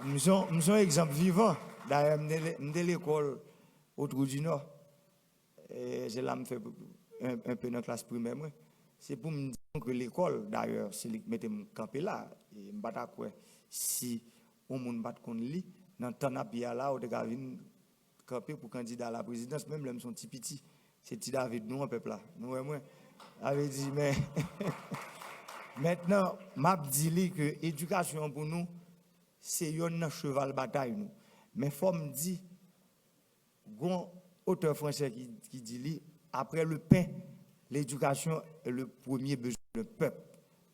Speaker 2: nous sommes un exemple vivant. D'ailleurs, de l'école au Trou du Nord. C'est là que je fais un peu dans la classe primaire. C'est pour me dire que l'école, d'ailleurs, c'est ce qui mette me camper là. Et je ne sais pas si on ne bat qu'on lit, dans le temps là, on a camper pour candidat à la présidence, même là, son petit petit. C'est petit David, nous, un peuple là. Nous, moi, avait dit, mais maintenant, m'a dit que l'éducation pour nous, c'est un cheval bataille. Nous. Mais il faut me dire, un auteur français qui dit, après le pain, l'éducation est le premier besoin du peuple.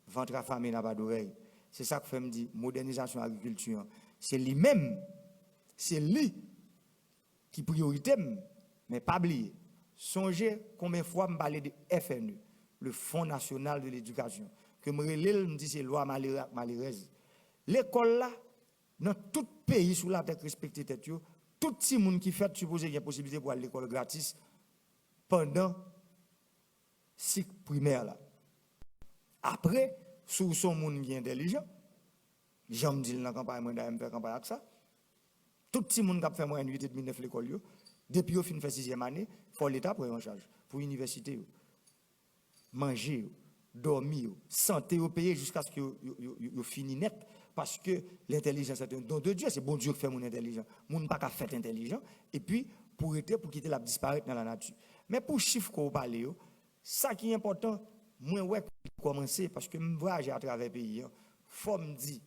Speaker 2: Ventre affamé n'a pas d'oreille. C'est ça que fait me dire, modernisation de l'agriculture. C'est lui-même, c'est lui qui priorité, mais pas oublier. Songez combien de fois je parle de FNU, le Fonds national de l'éducation, que je me dis c'est loi malheureuse. L'école là, dans tout pays sous la tête respectée tête, tout le monde qui fait supposer qu'il y a possibilité pour aller à l'école gratis pendant cycle primaire là. Après, sous son monde qui est intelligent, j'aime dire dans la campagne, moi d'ailleurs faire campagne avec ça. Tout le monde qui a fait moins de 8 et demi 9 l'école, depuis au fin de 6e année, il faut l'État prendre en charge pour l'université. Manger, dormir, santé au pays jusqu'à ce que vous finissez net. Parce que l'intelligence est un don de Dieu. C'est bon Dieu qui fait mon intelligence. Mon pas qu'à faire intelligent. Et puis, pour quitter la disparaître dans la nature. Mais pour chiffre qu'on parle, ça qui est important, moi, ouais, commencer, parce que je voyage à travers le pays. Il faut me dire,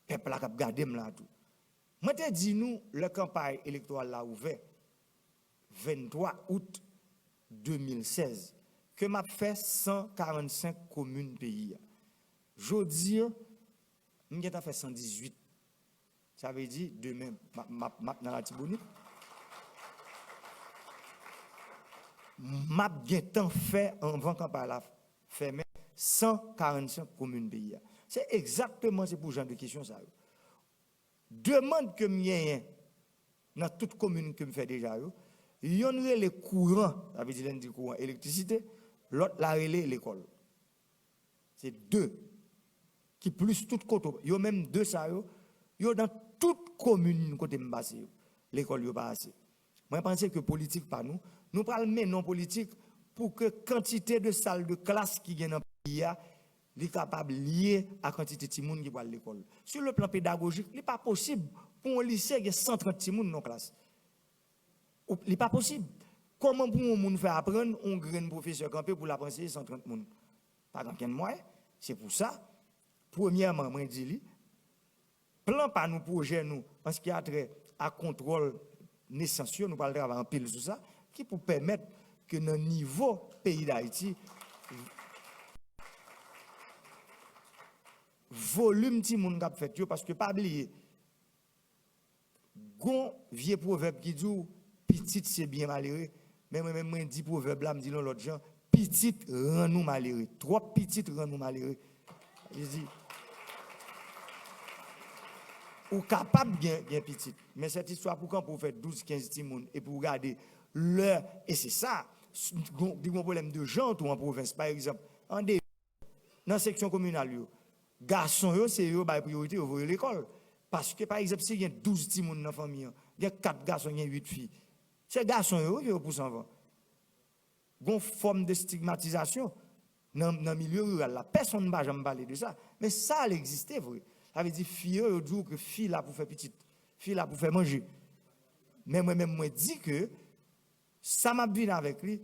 Speaker 2: peuple a gardé là tout. Moi, je dis nous, la campagne électorale a ouvert 23 août 2016, que m'a fait 145 communes pays. Je dis, je fait 118. Ça veut dire demain, dans la Tibonite. M'a fait avant campagne la fermé 145 communes pays. C'est exactement ce pour genre de question ça. Demande que m'y dans toute commune que me fait déjà il y a les courants, ça veut dire le courant électricité, l'autre la relais l'école. C'est deux qui plus toute côté. Il y a même deux ça yo dans toute commune côté m'passé l'école yo pas assez. Moi pense que politique pas nous parlons mais non politique pour que quantité de salles de classe qui gagne dans pays est capable lié à quantité de monde qui va à l'école. Sur le plan pédagogique, il n'est pas possible pour un lycée qui a 130 personnes dans la classe. Il n'est pas possible. Comment pour un monde faire apprendre un grand professeur campé pour l'apprendre 130 personnes? Pas dans quel moyen. C'est pour ça, premièrement, moi je dis, plan par nos projets, nous, en ce qui a trait à contrôle naissance, nous parlons travailler en pile sur ça, qui pour permettre que dans le niveau pays d'Haïti, volume de monde qui fait, parce que pas oublier, gon vieux proverbe qui dit petit c'est bien malheureux, mais moi dit proverbe là me dit l'autre gens, petit rend nous malheureux, trop petit rend nous malheureux. Je dis ou capable bien petit, mais cette histoire pour quand pour faire 12 15 timoun et pour regarder l'heure et c'est ça, des problèmes de gens tout en province par exemple, en dans la section communale yo, garçon yo c'est yo ba priorité ouvrir l'école. Parce que, par exemple, si il y a 12 petits dans la famille, il y a 4 garçons, il y a 8 filles. Ces garçons, ils pour s'en va. Il y a une forme de stigmatisation dans le milieu rural. Personne ne va jamais parler de ça. Mais ça, elle existait, vrai. Ça veut dire, fille, ils disent que fille là pour faire petite, fille là pour faire manger. Mais moi-même, moi, dis que ça m'a vu avec lui.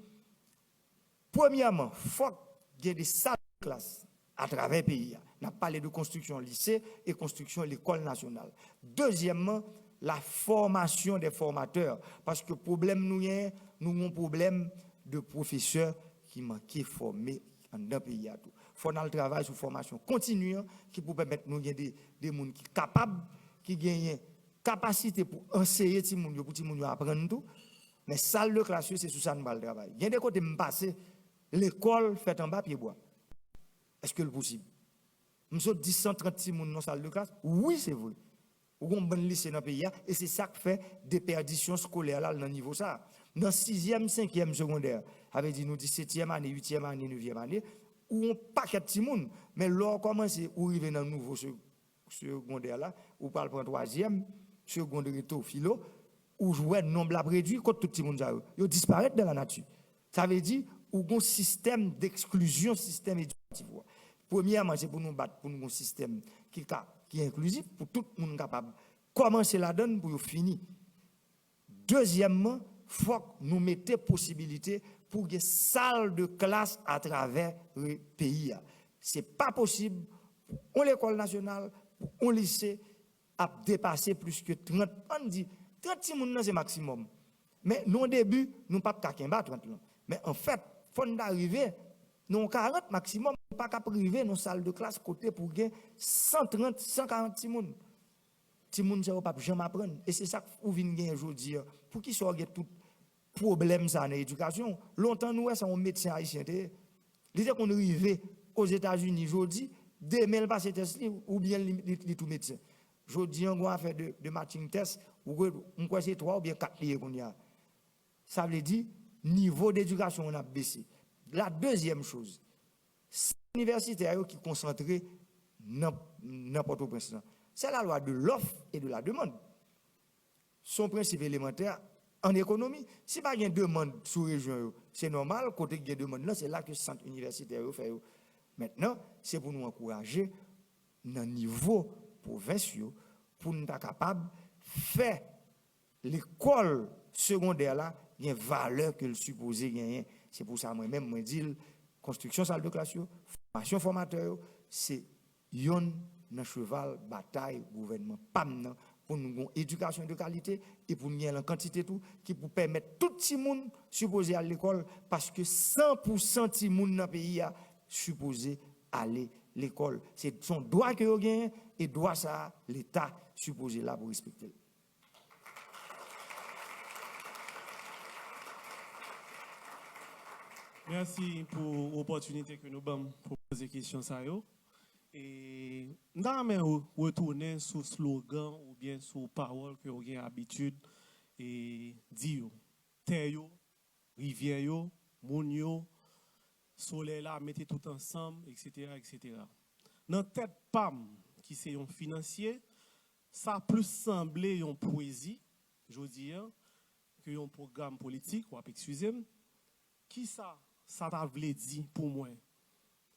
Speaker 2: Premièrement, il faut qu'il y ait des salles de classe à travers le pays. On a parlé de construction lycée et construction l'école nationale. Deuxièmement, la formation des formateurs. Parce que problème nous avons un problème de professeurs qui manquent formés dans le pays. Il faut le travail sur formation continue qui peut permettre nous des gens qui sont capables, qui gagnent capacité pour enseigner les gens, pour les gens apprendre tout. Mais salle de classe, c'est sous ça nous le travail. Il y a des côtés me passer l'école faite en bas pied bois. Est-ce que c'est possible? Nous sommes 130 personnes dans la salle de classe. Oui, c'est vrai. Nous avons un bon lycée dans le pays et c'est ça qui fait des perditions scolaires là, dans le niveau ça. Dans 6e, 5e secondaire, avec dit nous 17e année, 8e année, 9e année, où on paquet de monde, mais là commence à arriver dans le nouveau secondaire là, ou parle pour 3e, secondaire to philo, où jouer nombre réduit quand tout le monde ça, ils disparaissent dans la nature. Ça veut dire ou un système d'exclusion, système éducatif. Premièrement, c'est pour nous battre pour un système qui est inclusif, pour tout le monde capable. Commencer la donne pour finir. Deuxièmement, il faut que nous mettions possibilité pour des salles de classe à travers le pays. Ce n'est pas possible pour l'école nationale, pour un lycée, à dépasser plus que 30. On dit 30 personnes, c'est maximum. Mais nous, au début, nous ne pouvons pas 30. Mais en fait, il faut arriver, nous 40 maximum, pas qu'à priver nos salles de classe côté pour gagner 130, 140 personnes. Les gens ne peuvent jamais apprendre. Et c'est ça que vous venez gagner aujourd'hui. Pour qu'ils soient tout problème dans l'éducation, longtemps nous sommes un médecin haïtien. L'idée qu'on arrive aux États-Unis aujourd'hui, demain il passe test ou bien les tout médecin. Aujourd'hui on va faire de matching test ou on croit c'est 3 ou bien 4 liés qu'on y a. Ça veut dire niveau d'éducation on a baissé. La deuxième chose, c'est l'université qui est concentrée dans Port-au-Prince. C'est la loi de l'offre et de la demande. Son principe élémentaire en économie. Si pas une demande sous région, c'est normal, côté il y a demande là, c'est là que le centre universitaire fait. Maintenant, c'est pour nous encourager dans le niveau provincial pour nous être capables de faire l'école secondaire là, il y a une valeur que le supposé gagner. C'est pour ça moi-même moi dis construction salle de classe, formation formateur, c'est yon dans cheval bataille gouvernement pam pour nous une éducation de qualité et pour nous la quantité tout qui pour permettre tout le monde supposé à l'école parce que 100% de monde dans le pays a supposé aller à l'école. C'est son droit que vous gagnez et droit ça l'État supposé là pour respecter.
Speaker 9: Merci pour l'opportunité que nous avons pour poser des questions. Et nous allons retourner sur le slogan ou bien sur la parole que vous avez l'habitude de dire. Terre, rivière, moun, soleil là, mettez tout ensemble, etc. etc. Dans tête PAM, qui c'est un financier, ça a plus semblé une poésie, je veux dire, que un programme politique, ou excusez-moi, qui ça t'a dit pour moi?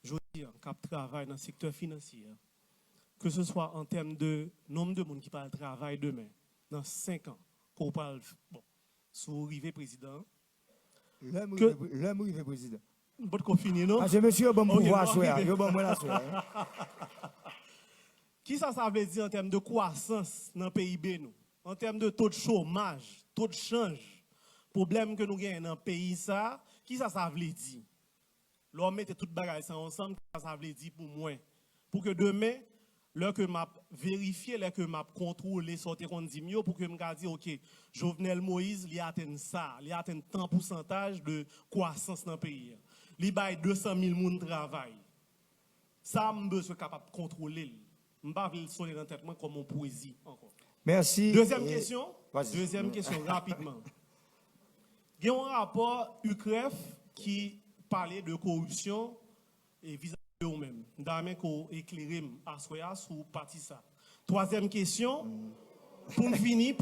Speaker 9: Je veux dire, qui travaille dans le secteur financier, que ce soit en termes de nombre de monde qui parle travail demain, dans 5 ans, qu'on parle, bon, sous arrivé président,
Speaker 2: L'homme est président.
Speaker 9: Bon, qu'on finit, non?
Speaker 2: Parce que monsieur, bon
Speaker 9: Ok,
Speaker 2: pouvoir,
Speaker 9: bon,
Speaker 2: soya.
Speaker 9: arrivé.
Speaker 2: Yo bon moi la soya.
Speaker 9: Qui ça veut dire en termes de croissance dans le PIB nous? En termes de taux de chômage, taux de change, problème que nous avons dans le pays, ça, qui ça veut dire? L'on mette tout bagage ça ensemble, ça veut dire pour moi. Pour que demain, là que m'a vérifié, là que m'a contrôlé, sortir qu'on dit mieux, pour que m'a dit, ok, Jovenel Moïse, il atteint ça, il atteint tant pourcentage de croissance dans le pays. Il a 200 000 personnes travail. Ça, je suis capable de contrôler. Je ne vais pas le sonner dans la tête comme mon poésie encore.
Speaker 2: Merci.
Speaker 9: Deuxième question.
Speaker 2: Vas-y.
Speaker 9: Deuxième question, rapidement. Il y a un rapport UCREF qui parlait de corruption et vis-à-vis de vous-même. D'ailleurs, qu'on éclaire à Soya sur partie ça. Troisième question. Pour me finir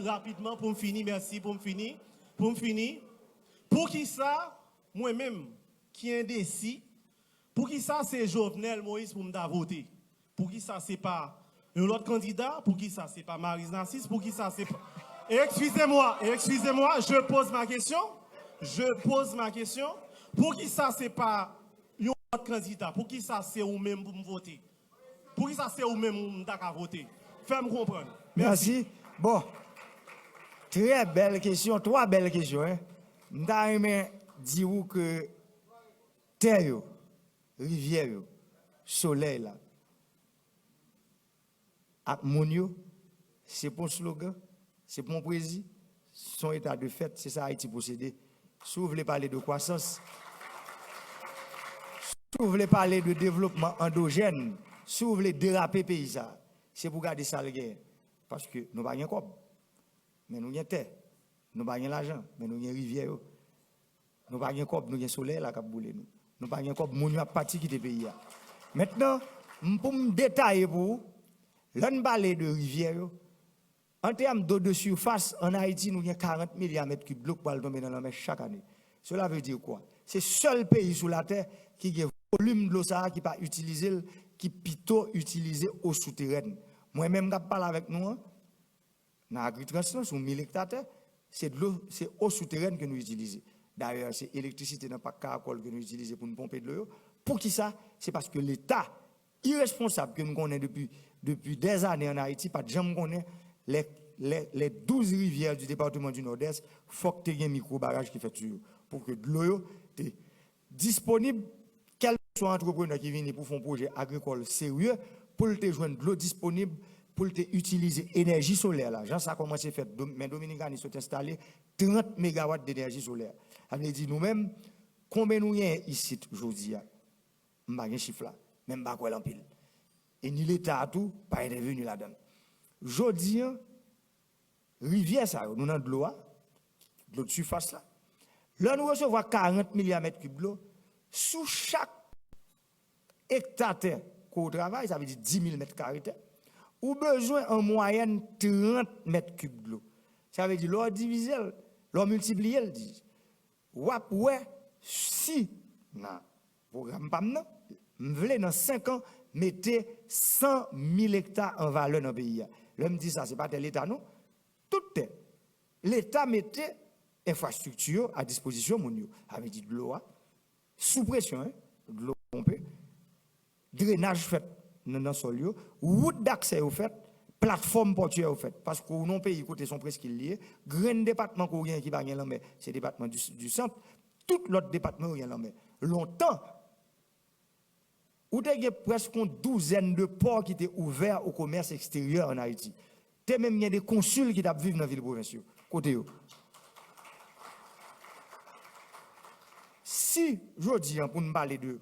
Speaker 9: rapidement, merci, pour me finir. Pour qui ça, moi-même, qui est indécis, pour qui ça, c'est Jovenel Moïse pour me voter? Pour qui ça, c'est pas un autre candidat? Pour qui ça, c'est pas Marie Narcisse? Pour qui ça, c'est pas... Excusez-moi, je pose ma question. Pour qui ça, c'est pas un autre candidat? Pour qui ça, c'est vous-même pour me voter? Pour qui ça, c'est vous-même pour me voter? Fais-moi comprendre.
Speaker 2: Merci. Bon. Très belle question. Trois belles questions. Hein. Je dire que terre, rivière, soleil, là, Mounio, c'est pour slogan, c'est pour mon président, son état de fait, c'est ça Haïti possédé. Si vous voulez parler de croissance, si vous voulez parler de développement endogène, si vous voulez déraper le pays, c'est pour garder ça le guerre. Parce que nous n'avons pas de mais nous avons terre. Nous n'avons pas l'argent, mais nous avons rivière. Nous n'avons pas de nous avons soleil là qui boule nous. Nous n'avons pas de nous avons parti qui est pays. Maintenant, pour me détailler pour vous, là, nous parlons de rivière. En termes d'eau de surface, en Haïti, nous avons 40 milliards de mètres cubes d'eau pour tomber dans la mer chaque année. Cela veut dire quoi? C'est le seul pays sur la terre qui a un volume de l'eau qui pas utilisé, qui plutôt utilisé eau souterraine. Moi-même, je parle avec nous, dans l'agriculture, sur 1000 hectares, c'est de l'eau, c'est eau souterraine que nous utilisons. D'ailleurs, c'est l'électricité dans le parc Caracol que nous utilisons pour nous pomper de l'eau. Pour qui ça? C'est parce que l'État irresponsable que nous connaissons depuis des années en Haïti, pas de jamais connaît les 12 rivières du département du Nord-Est, il faut que tu aies un micro-barrage qui fait sur pour que de l'eau soit disponible, quel que soit entrepreneur qui vient pour faire un projet agricole sérieux, pour te joindre de l'eau disponible, pour te utiliser l'énergie solaire. Là, ça a commencé à faire, mais Dominicains sont installés 30 MW d'énergie solaire. On a dit nous-mêmes, combien nous y a ici aujourd'hui? Je n'ai pas de chiffre là, même pas quoi l'empile. Et ni l'État à tout, pas intervenu là-dedans. Aujourd'hui, rivière, ça, nous avons de l'eau de surface là. Là, nous recevons 40 milliards de mètres cubes d'eau. Sous chaque hectare qu'on travaille, ça veut dire 10 000 mètres carrés. Ou besoin en moyenne 30 mètres cubes d'eau. Ça veut dire, l'eau divisé, l'eau multiplié, le dit. Ouais, si, dans le programme PAM, je voulais dans 5 ans, mettez 100 000 hectares en valeur dans le pays. Là, me dit ça, ce n'est pas l'État, non? Tout est. L'État mettait infrastructure à disposition, mon yo. Avait dit de l'eau, sous pression, hein, de l'eau pompée, drainage fait dans le sol, route d'accès au fait, plateforme portuaire au fait. Parce que non pays côté sont presque liés, grand département qui va gagner l'homme, c'est le département du centre, tout l'autre département qui va gagner longtemps. Ou il y a presque une douzaine de ports qui étaient ouverts au commerce extérieur en Haïti. Il même y a des consuls qui vivent dans la ville provinciale. Côté eux. Si je dis pour nous parler de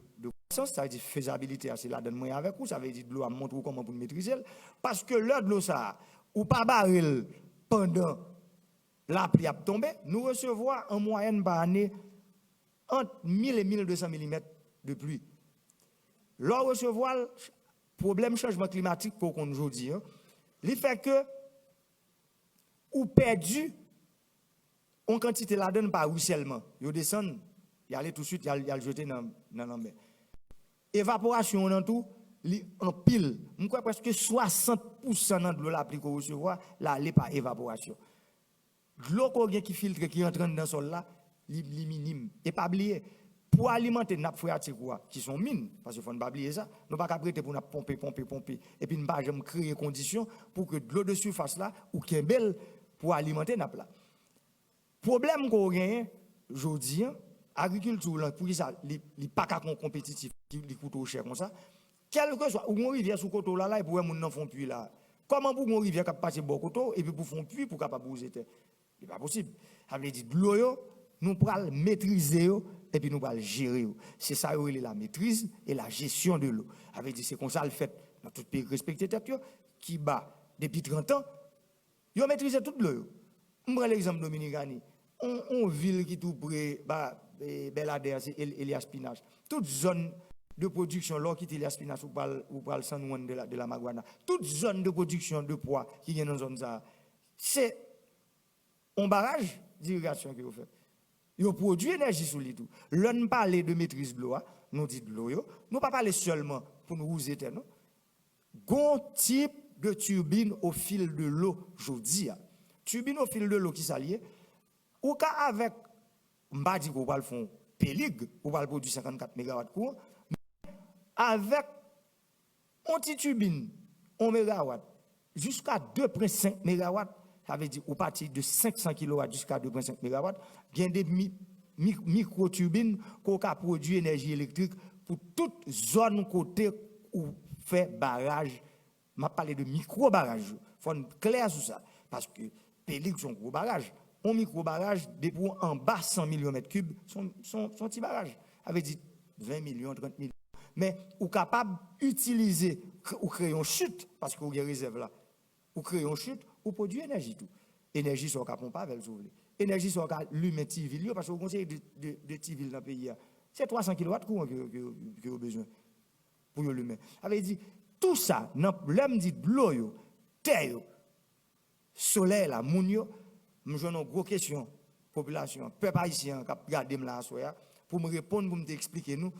Speaker 2: croissance, ça veut dire faisabilité, c'est là donne-moi avec vous, ça veut dire de l'eau à montrer comment pour maîtriser. Parce que l'heure de l'eau, ça, ou pas baril pendant la pluie a tombé, nous recevons en moyenne par année entre 1000 et 1200 mm de pluie. Là, recevoir le problème changement climatique pour qu'on aujourd'hui, il fait que ou perdu en quantité la donne par ruissellement. Il descend, il allait tout de suite, il a jeté dans la mer. Évaporation dans tout, en pile. Je crois presque 60% de l'eau la pluie qu'on recevoir, là, elle n'est pas évaporation. L'eau qui filtre qui rentre dans le sol là, li minime. Et pas oublier, pour alimenter nappe phréatique qui sont mines, parce qu'il faut pas oublier ça, nous pas prêter pour pomper, et puis nous pas jamais créer conditions pour que de l'eau de surface là, ou qui est belle pour alimenter nappe là. Problème qu'on gagne, je dis, agriculture là, pour ça, il pas compétitif, il coûte cher comme ça. Quel que soit, ou on rivière sous côté là, et pour les gens font puits là. Comment pour on rivière capable passer bon côté et puis pour font puits pour capable bouger terre. C'est pas possible. Ça veut dire de l'eau, nous pourrons maîtriser et puis nous pourrons gérer. C'est ça la maîtrise et la gestion de l'eau. Ça veut dire c'est comme ça le fait dans tout pays respecté qui bat depuis 30 ans, ils ont maîtrisé toute l'eau. On prend l'exemple dominicain. On ville qui tout près Belader, c'est Elias Pinas. Toute zone de production, là, qui est Elias Pinas, ou par le San Juan de la Maguana, toute zone de production de poids qui est dans la zone, c'est un barrage d'irrigation que vous faites. Vous produisez énergie sur les tout. L'on parle de maîtrise de l'eau, nous dit de l'eau, nous ne parlons pas seulement pour nous user, non? Gon type de turbine au fil de l'eau, je dis. Turbine au fil de l'eau qui s'allie, ou qu'à avec, m'ba dit qu'on va le faire pélig, on va le produire 54 MW court, avec une petite turbine, 1 MW, jusqu'à 2,5 MW, ça veut dire, au partir de 500 kW jusqu'à 2,5 MW, il y a des micro-turbines qui ont produit énergie électrique pour toute zone côté où fait barrage. Je parle de micro-barrage. Il faut être clair sur ça. Parce que Pélig, son gros barrage. Un micro-barrage, depuis en bas 100 millions de mètres cubes, son petit barrage. Ça veut dire 20 millions, 30 millions. Mais vous êtes capable d'utiliser, ou créer une chute, parce que vous avez une réserve là, ou créer une chute, ou produire énergie tout. Énergie, soit qu'on pompe avec le énergie, soit qu'on allume Tivil, parce que vous conseillez de Tivil dans le pays. C'est 300 kW courant que vous avez besoin pour l'humain. Ça veut dire, tout ça, l'homme dit de l'eau, terre, soleil, la mounio, je j'ai une grosse question, population, peuple haïtien, qui a regardé là, pour me répondre, pour me expliquer nous,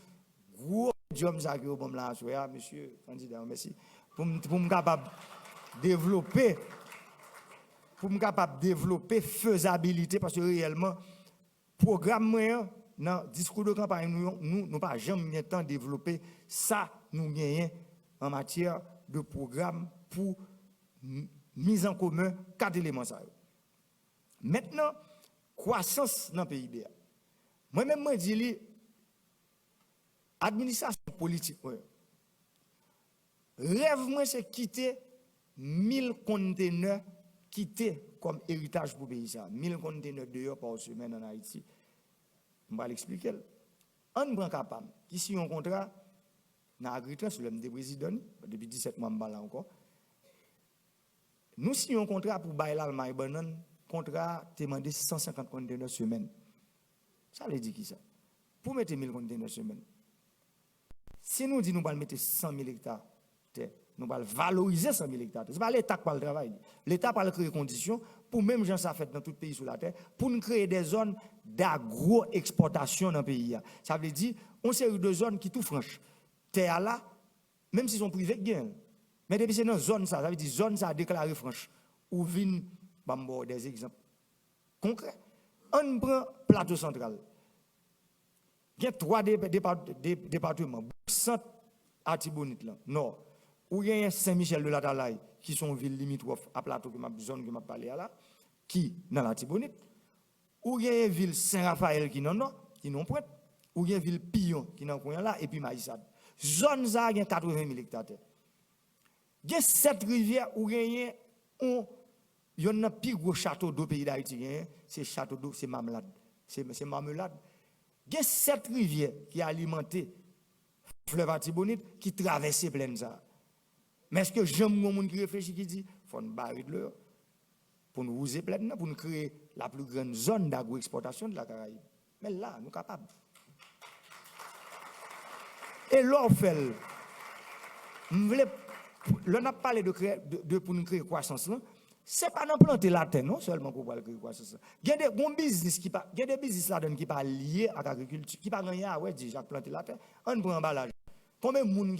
Speaker 2: gros job ça que vous là, monsieur candidat, merci, pour me capable développer, faisabilité, parce que réellement, programme moyen, dans le discours de campagne, nous n'avons pas jamais temps développer ça, nous gagnons en matière de programme pour mise en commun 4 éléments. Maintenant, croissance dans le pays. Moi-même, je dis, administration politique, rêve, moi, c'est quitter 1000 conteneurs quitter comme héritage pour le pays. 1000 conteneurs dehors par semaine en Haïti. Je vais l'expliquer. On prend capable. Ici, on contrat dans l'agriculture, sur le président, depuis 17 mois, je encore. Nous signons un contrat pour bailler l'Allemagne, contrat demandé 150 conteneurs semaine. Ça veut dire qui ça? Pour mettre 1000 conteneurs semaine. Si nous disons nous allons mettre 100 000 hectares, nous allons valoriser 100 000 hectares. Ce n'est pas l'État qui va le travail. L'État va créer des conditions pour même gens ça fait dans tout le pays sur la terre, pour nous créer des zones d'agro-exportation dans le pays. Ça veut dire on série de zones qui tout franches. Terre là, même s'ils sont privés, gagnent. Mais depuis c'est dans zone ça veut dire zone ça déclaré franche. Ou vin des exemples concrets. On prend plateau central. Il y a 3 départements. Centre Artibonite là, nord. Où il y a Saint-Michel de la Talaye, qui sont villes limitrophes à plateau que ma zone que m'a parlé là, qui dans l'Artibonite. Où il y a ville Saint-Raphaël qui non non, qui non point. Où il y a ville Pillon qui non point là et puis Maïsade. Zone ça il y a 80 000 hectares. Il y a 7 rivières où il y a un plus gros château d'eau pays d'Haïti, c'est château d'eau, c'est Marmelade. C'est Marmelade. Il y a 7 rivières qui alimentent fleuve Artibonite qui traversent plein ça. Mais est-ce que j'aime mon monde qui réfléchit qui dit faut nous barrer de l'eau pour nous user plein pour nous créer la plus grande zone d'agro-exportation de la Caraïbe. Mais là, nous sommes capables. Et là, on fait l'on a parlé de pour nous créer croissance là, c'est pas non planter la terre non seulement pour créer croissance. Il y a des business qui pas, il y a des business là-dedans qui pas liés à l'agriculture, qui pas rien ouais déjà planter la terre, on prend emballage. Combien de monde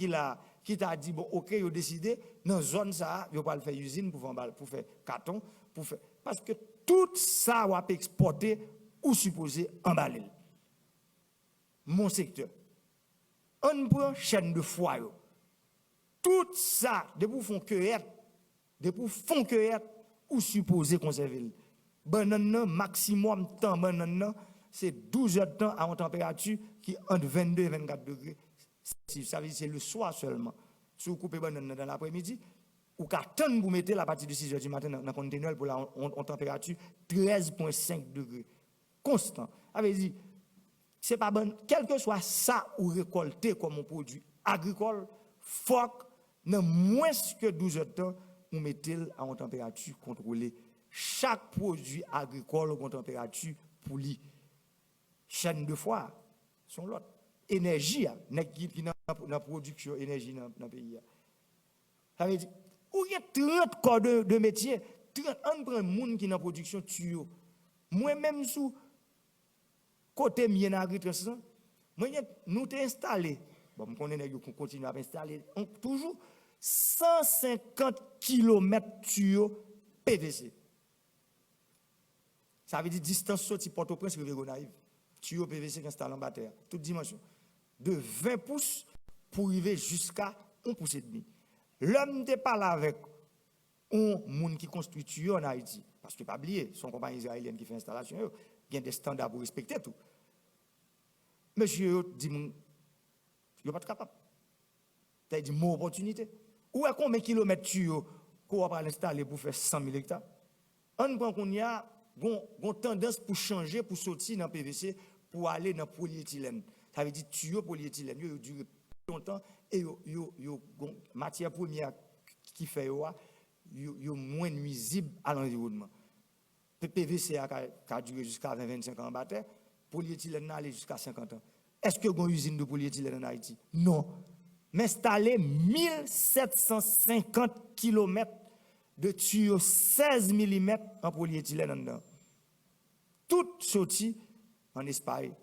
Speaker 2: qui t'a dit bon OK, yo décidé dans zone ça, yo pas le faire usine pour faire carton, pour faire parce que tout ça va exporter ou supposé emballer. Mon secteur. On prend chaîne de foie. Tout ça, depuis font cueillette, ou supposé conserver. Banane maximum temps banane c'est 12 heures de temps à une température qui est entre 22 et 24 degrés. Ça veut dire c'est le soir seulement. Si vous coupez banane dans l'après-midi, ou qu'attendre vous mettez la partie de 6 heures du matin dans le conteneur pour la température 13,5 degrés. Constant. Ça veut dire, c'est pas bon, quel que soit ça ou récolté comme un produit agricole, faut dans moins que 12 heures de temps, vous mettez à une température contrôlée. Chaque produit agricole à une température pour lui. Chaîne de foie, son lot. Énergie, qui dans la production énergie dans le pays. Ça veut dire, où il y a 30 corps de métier, 30, on prend monde qui dans la production tuyau. Moi-même, sous côté mien agriculture, nous t'ai installé, bon, on connaît qu'on continue à installer, toujours 150 km tuyau PVC. Ça veut dire distance sortie Port-au-Prince que Végonaïve. Tuyau PVC qui installe en bataille, toute dimension. De 20 pouces pour arriver jusqu'à 1 pouce et demi. L'homme n'est pas là avec un monde qui construit tuyau en Haïti. Parce que pas oublier, son compagnie israélienne qui fait installation, il y a des standards pour respecter tout. Monsieur dit, il n'est pas capable. C'est une opportunité. Où est combien de kilomètres tuyau qu'on va l'installer pour faire 100 000 hectares? On prend qu'on y a une tendance pour changer, pour sortir dans le PVC, pour aller dans le polyéthylène. Ça veut dire tuyau polyéthylène, il dure longtemps et matière première qui fait moins nuisible à l'environnement. Le PVC a duré jusqu'à 20-25 ans en bataille, polyéthylène a allé jusqu'à 50 ans. Est-ce que vous avez une usine de polyéthylène en Haïti? Non. Mais installer 1750 km de tuyaux 16 mm en polyéthylène en dedans. Tout sorti en Espagne,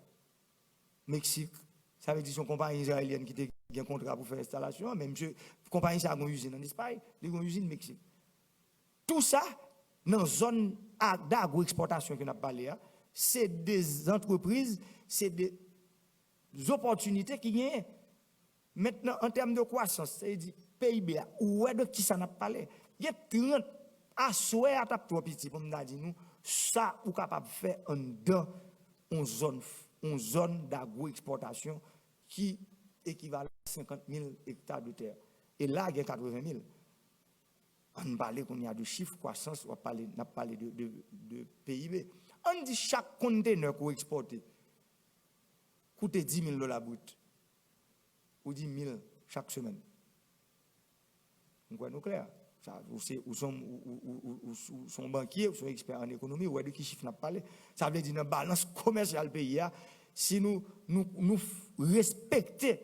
Speaker 2: Mexique. Ça veut dire son compagnie israélienne qui a un contrat pour faire l'installation. Même si la compagnie a une usine en Espagne, il y a une usine au Mexique. Tout ça, dans la zone d'agro-exportation que nous avons parlé, c'est des entreprises, c'est des opportunités qui gagnent. Maintenant, en termes de croissance, c'est-à-dire PIB, où est de qui ça n'a pas parlé? Il y a 30 à souhait à taper trop petit pour me dire nous, ça, ou capable de faire dans une zone d'agro-exportation qui équivalent à 50 000 hectares de terre. Et là, il y a 80 000. On parle qu'on y a de chiffres croissance, on a parlé de PIB. On dit chaque conteneur qu'on exporte coûte $10,000 brut. Ou 10 000 chaque semaine. Vous nous clair? Ou sont banquiers, ou sont experts en économie, ou de qui chiffre n'a pas parlé. Ça veut dire dans la balance commerciale pays, si nous respectons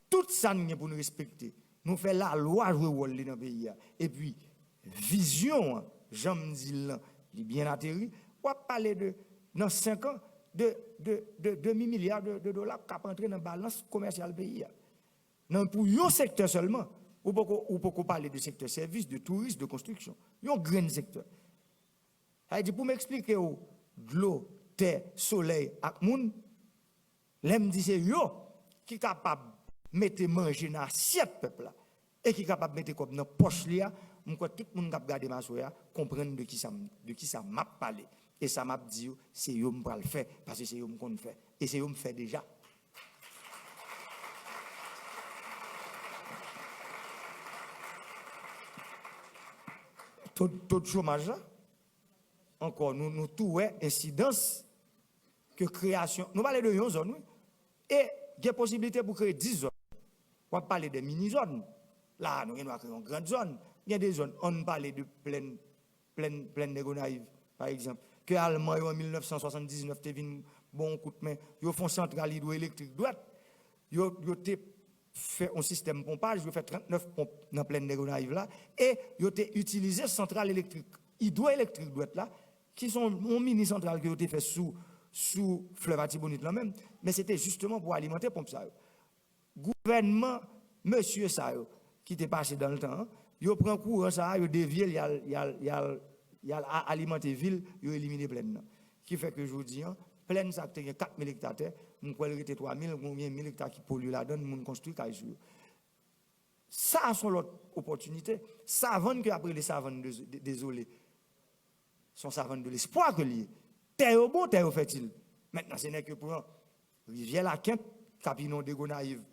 Speaker 2: tout ça pour nous respecter, nous faisons la loi jouer rôle dans le pays. Et puis, vision, j'aime dire, bien atterri, on va parler de, dans 5 ans, de demi-milliard de dollars qui ont entré dans la balance commerciale pays. Non, pour un secteur seulement, ou pour parler de secteur service, de tourisme, de construction. Il y a un grand secteur. Pour m'expliquer de l'eau, terre, soleil, et monde, l'aime dit c'est yo qui est capable de mettre manger dans l'assiette peuple et qui est capable de mettre comme dans la poche là, tout le monde qui regarde ma soya comprendre de qui ça m'a parlé. Et ça m'a dit, c'est eux qui le faire, parce que c'est eux qui le fait. Et c'est eux qui le fait déjà. Taux de chômage là, encore, nous tout incidence que création. Nous parlons de une zone, oui. Et il y a possibilité pour créer 10 zones. On va parler de mini-zones. Là, nous allons créer une grande zone. Il y a des zones, on parle de pleine de Gonaïve, par exemple. Que Allemagne en 1979 te vinn bon coup de main, ils font centrale hydroélectrique droite, ils fait un système pompage, ils fait 39 pompes dans pleine de Gonaïve là et ils ont utilisé centrale électrique hydroélectrique droite là qui sont un mini centrale qui ont été fait sous fleuve Atibonite là même, mais c'était justement pour alimenter pompe ça. Gouvernement monsieur ça qui était passé dans le temps, ils prend courant ça, ils dévié il y a alimenter ville, ils éliminé plein. qui fait que je dis, plein ça, 4 000 hectares, mon collègue était 3 000, combien 1 000 hectares qui polluent la donne, mon construit caillou. Ça, sont l'autre opportunité. Savane que après les savanes, désolé, sont savanes de l'espoir que lié. Terre au bon, terre au fertile. Maintenant, ce n'est que pour rivière la Quinte, cap inondé Gonaïve.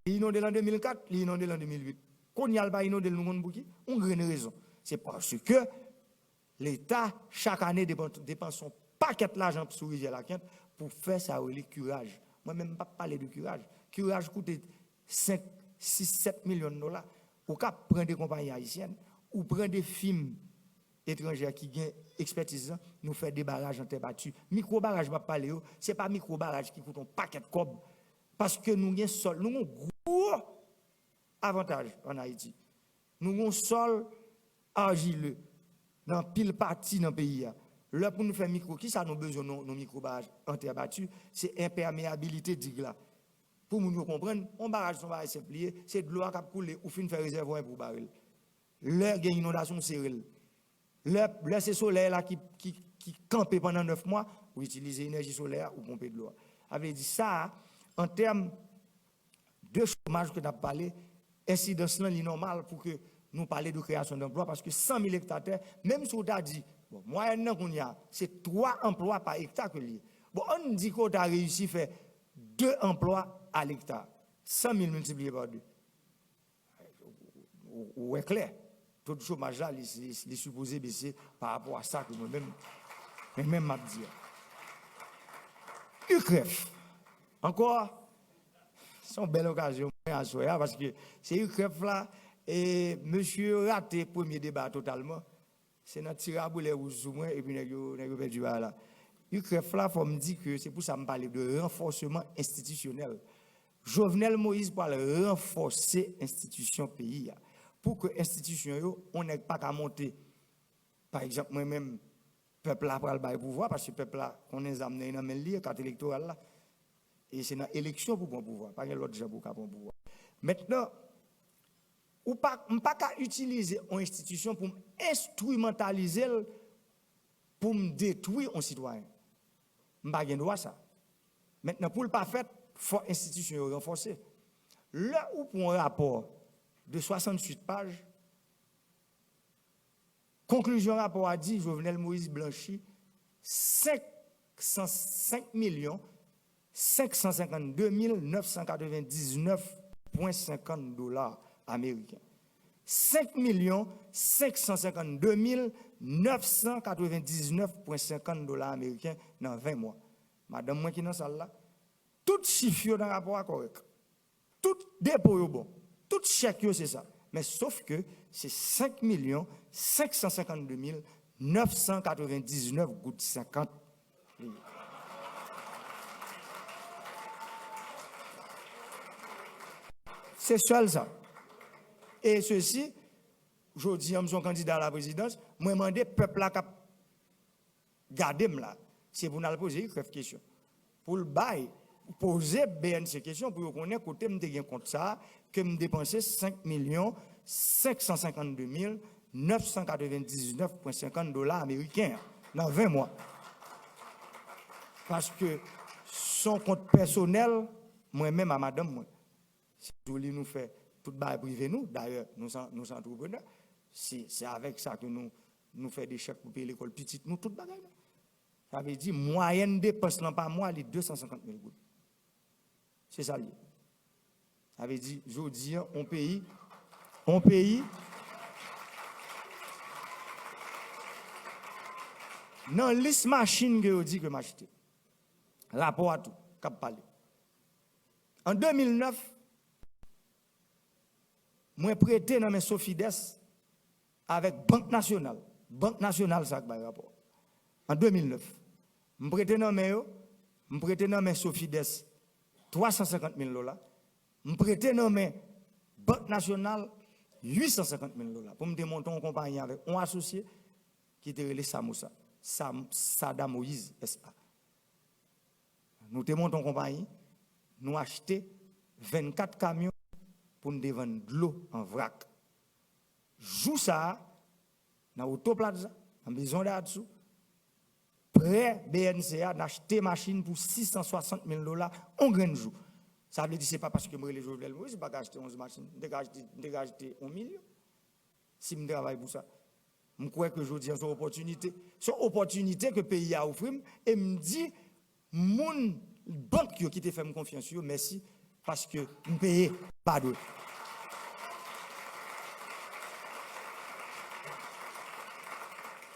Speaker 2: Il inondé en 2004, il inondé en 2008. Quand il y a le inondé le monde bouki, on a une raison. C'est parce que l'État, chaque année, dépense son paquet d'argent sur rivière la Quinte pour faire ça le curage. Moi-même, pas parler de curage. Curage coûte 5, 6, 7 millions de dollars. Ou qu'à prendre des compagnies haïtiennes, ou prendre des films étrangers qui ont expertise, nous faire des barrages en terre battue. Micro-barrage, je ne vais pas parler, ce n'est pas micro-barrage qui coûte un paquet de cob. Parce que nous avons un gros avantage en Haïti. Nous avons un sol argileux dans pile partie dans le pays. Là, pour nous faire micro, qui ça nous besoin de micro-barrages en terre battue? C'est imperméabilité d'igla. Pour nous comprendre, on barrage son barrage simplifié, c'est de l'eau qui a coulé ou fin faire réservoir pour baril. Là, il y a une inondation sérielle. Là, c'est soleil là qui campe pendant 9 mois pour utiliser l'énergie solaire ou pomper de l'eau. Avait dit ça, en termes de chômage que nous avons parlé, incidence là est normal pour que nous parlions de création d'emplois parce que 100 000 hectares, même si on a dit, bon, moyennement qu'on y a, c'est 3 emplois par hectare que lié. Bon, on dit qu'on a réussi à faire 2 emplois à l'hectare. 100 000 multiplié par 2. Ou est clair. Tout le chômage là, il est supposé baisser par rapport à ça que moi-même m'a dit. UCREF. Encore, c'est une belle occasion à soir parce que c'est UCREF là et monsieur raté premier débat totalement. C'est notre tir à boulet ou sous moi et puis nous avons perdu là. UCREF là, il faut me dire que c'est pour ça que je parle de renforcement institutionnel. Jovenel Moïse pour renforcer l'institution pays. Pour que l'institution, on n'ait pas qu'à monter. Par exemple, moi-même, le peuple là pour le pouvoir, parce que le peuple là, on est amené dans le carte électorale là. Et c'est dans l'élection pour bon pouvoir, pas l'autre gens pour bon pouvoir. Maintenant, on ne pas qu'à utiliser une institution pour instrumentaliser, pour me détruire un citoyen. Je n'ai pas le droit ça. Maintenant, pour le pas faire, il faut l'institution renforcer. Là où pour un rapport de 68 pages, conclusion rapport a dit, Jovenel Moïse Blanchi, 5 552 999,50 dollars américains. 5 552 999,50 dollars américains dans 20 mois. Madame, moi qui dans salle là, tout chiffre dans le rapport est correct. Tout dépôt est bon. Tout chèque c'est ça. Mais sauf que c'est 5 552 999,50 livres. C'est seul ça. Et ceci, je dis à mon candidat à la présidence, moi demande peuple là garder là. C'est pour nous poser une question. Pour le bail, poser bien ces questions pour qu'on ait côté me dégain compte ça que me dépenser 5 552 999,50 dollars américains dans 20 mois. Parce que son compte personnel, moi-même à madame, moi, si nous fait tout bail privé, nous, d'ailleurs, nous entrepreneurs, c'est avec ça que nous faisons des chèques pour payer l'école petite, nous, tout bagaille. Ça veut dire, moyenne dépense par mois, c'est 250 000 gouttes. C'est ça, lié. Ça veut dire, je dis, on paye, dans liste machine que je dis que m'acheter. Rapport à tout, cap parler. En 2009, moi prêté dans mes Sofides avec Banque Nationale. Banque Nationale, ça a rapport. En 2009, je prêté dans mes Sofides 350 000 dollars. Je prêté dans mes Banque Nationale 850 000 dollars pour me démonter une compagnie avec un associé qui était relé Samoussa, Sada Moïse S.A. Nous démontons une compagnie, nous achetons 24 camions pour nous vendre de l'eau en vrac. Jou ça, dans l'autoplaza, en maison d'Adsou, prêt BNCA d'acheter machine pour 660 000 $ en grain de jour. Ça veut dire que ce n'est pas parce que moi, les Jovenel Moïse, je ne vais pas acheter 11 machines, je vais acheter 1 million. Si je travaille pour ça. Je crois que je dis c'est une opportunité. C'est une opportunité que le pays a offert. Et me dit, mon banque qui te fait me confiance, merci, parce que je paye pas de.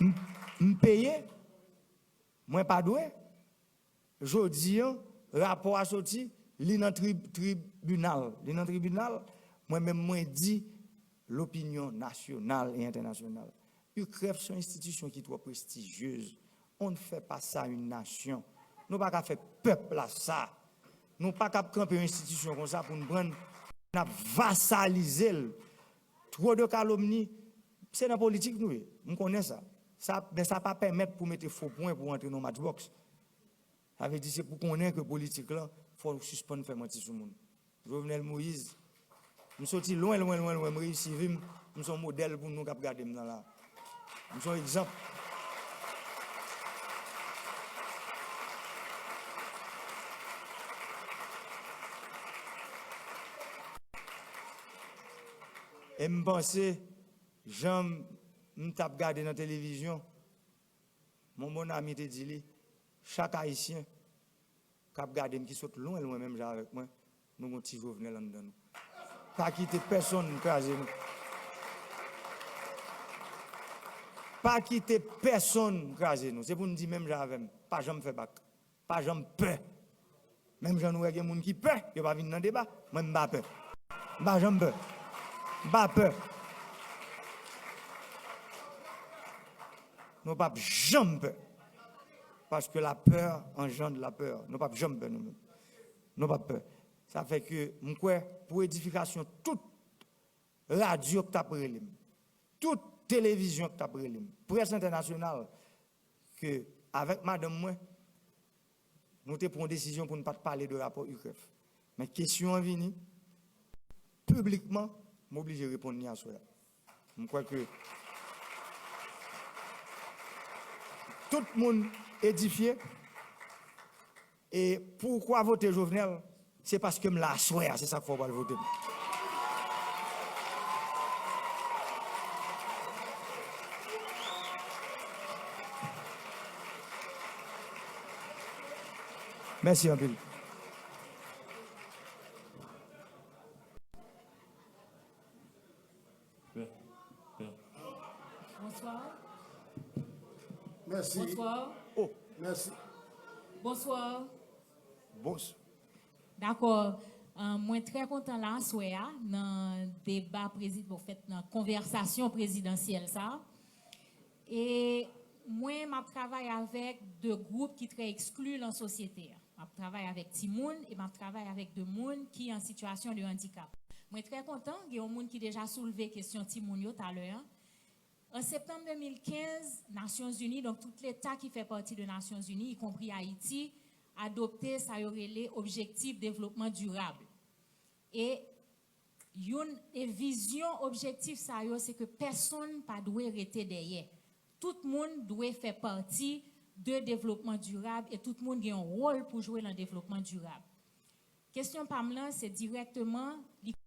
Speaker 2: Je paye, moi pas doué. Je dis, rapport à sorti, li dans tribunal. Li dans tribunal, moi-même, moi dit l'opinion nationale et internationale. UCREF, c'est une institution qui est trop prestigieuse. On ne fait pas ça à une nation. Nous ne pouvons pas faire peuple à ça. Nous ne pouvons pas camper une institution comme ça pour nous prendre, vassaliser. Trop de calomnie. C'est dans la politique, nous. On connaît ça. Mais ça ne va pas permettre pour mettre faux points pour entrer dans le matchbox. Ça veut dire que c'est pour qu'on ait que politique là, il faut suspendre faire mentir sur le monde. Jovenel Moïse, nous sommes loin, nous réussir, nous sommes modèles pour nous garder dans là. Nous sommes exemple. Et je pense, j'aime regarder dans la télévision, mon bon ami te dit, chaque Haïtien qui a regardé, qui saute loin, même avec moi, nous avons un petit Jovenel en dedans. Pas quitter personne, craser nous. Pas quitter personne, craser nous. C'est pour nous dire, même j'avais, pas jamais fait bac, pas jamais peur. Même j'en ai des gens qui peur, ils ne vont pas venir dans le débat, moi je n'ai pas peur. Pas jamais peur. Pas peur. Nous pas jamais peur. Parce que la peur engendre la peur. Nous pas jamais peur nous-mêmes. Nous pas peur. Ça fait que, pour édification, toute radio que tu as pris, toute télévision que tu as pris, presse internationale, que avec madame moi, nous te prenons une décision pour ne pas parler de rapport UCREF. Mais question en venue, publiquement, je suis obligé de répondre à ça. Je crois que tout le monde édifié. Et pourquoi voter Jovenel? C'est parce que je l'ai assoyé, c'est ça qu'il faut pas le voter. Merci un peu.
Speaker 10: Bonsoir.
Speaker 4: Merci.
Speaker 10: Bonsoir.
Speaker 2: Oh,
Speaker 4: merci.
Speaker 10: Bonsoir.
Speaker 2: Bonsoir.
Speaker 10: D'accord. Moi, très content là, dans le débat président, dans la conversation présidentielle. Ça. Et moi, je travaille avec deux groupes qui sont très exclus dans la société. Je travaille avec Timoun et je travaille avec deux personnes qui sont en situation de handicap. Moi, très content, il y a un monde qui a déjà soulevé la question Timoun tout à l'heure. En septembre 2015, Nations Unies, donc tout l'État qui fait partie des Nations Unies, y compris Haïti, a adopté ça les objectifs de développement durable. Et une vision objectif ça c'est que personne pas doit rester derrière. Tout le monde doit faire partie de développement durable et tout le monde a un rôle pour jouer dans le développement durable. Question Pamela, c'est directement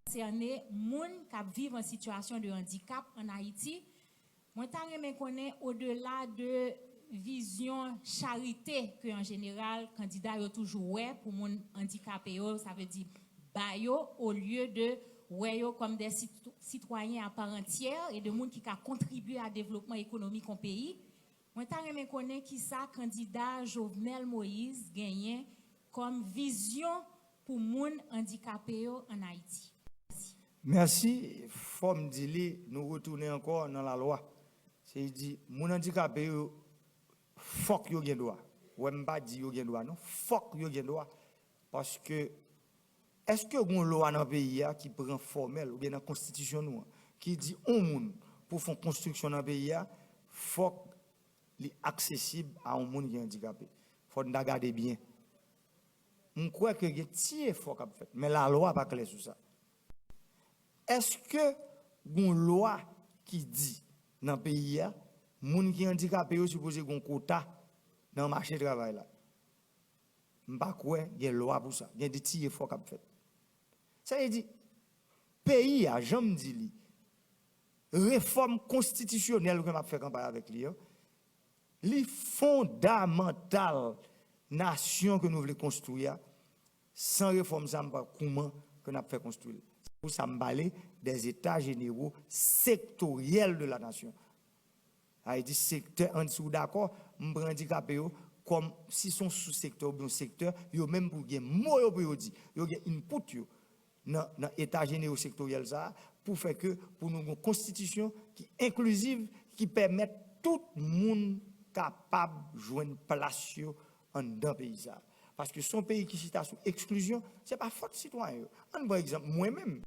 Speaker 10: concerner les gens qui vivent en situation de handicap en Haïti. Moi, je connais au-delà de vision charité que en général, candidat a toujours ouais pour les handicapés, ça veut dire bayo au lieu de ouais comme des citoyens à part entière et de gens qui ont contribué à développement économique au pays. Moi, je connais qui ça candidat Jovenel Moïse gagne comme vision pour les handicapés en Haïti.
Speaker 2: Merci. Faut me dire, nous retournons encore dans la loi. C'est dit, mon handicapé, faut que yo gen droit. Ou m'pa di yo gen droit, non? Faut que yo gen droit. Parce que, est-ce que yon loi dans le pays qui prend formel, ou bien dans la constitution nous, qui dit, on moun, pour faire construction dans le pays, faut qu'il soit accessible à un monde qui est handicapé. Faut nous regarder bien. Je crois que y a un petit effort qu'on fait, mais la loi n'est pas claire sur ça. Est-ce que une loi qui dit dans le pays, les gens qui sont handicapés sont supposés avoir un quota dans le marché du travail là. Je ne sais pas il y a une loi pour ça. Il y a des petits efforts qu'on fait. Ça veut dire, pays a jamais dit, réforme constitutionnelle que m'a fait campagne avec lui, les fondamentales nation que nous voulons construire, sans réforme, ça ne pas comment que nous avons fait construire. Pour ça, me des états généraux sectoriels de la nation. A dit secteur en dessous d'accord, me handicapé comme si son sous-secteur ou bien secteur, yo même pour gagner mot pour dire, yo gagne input yo dans état généraux sectoriel ça pour faire que pour nous une constitution qui inclusive qui permet tout le monde capable de joindre place en dans pays ça. Parce que son pays qui est sous exclusion, c'est pas faute citoyen. Un bon exemple, moi-même,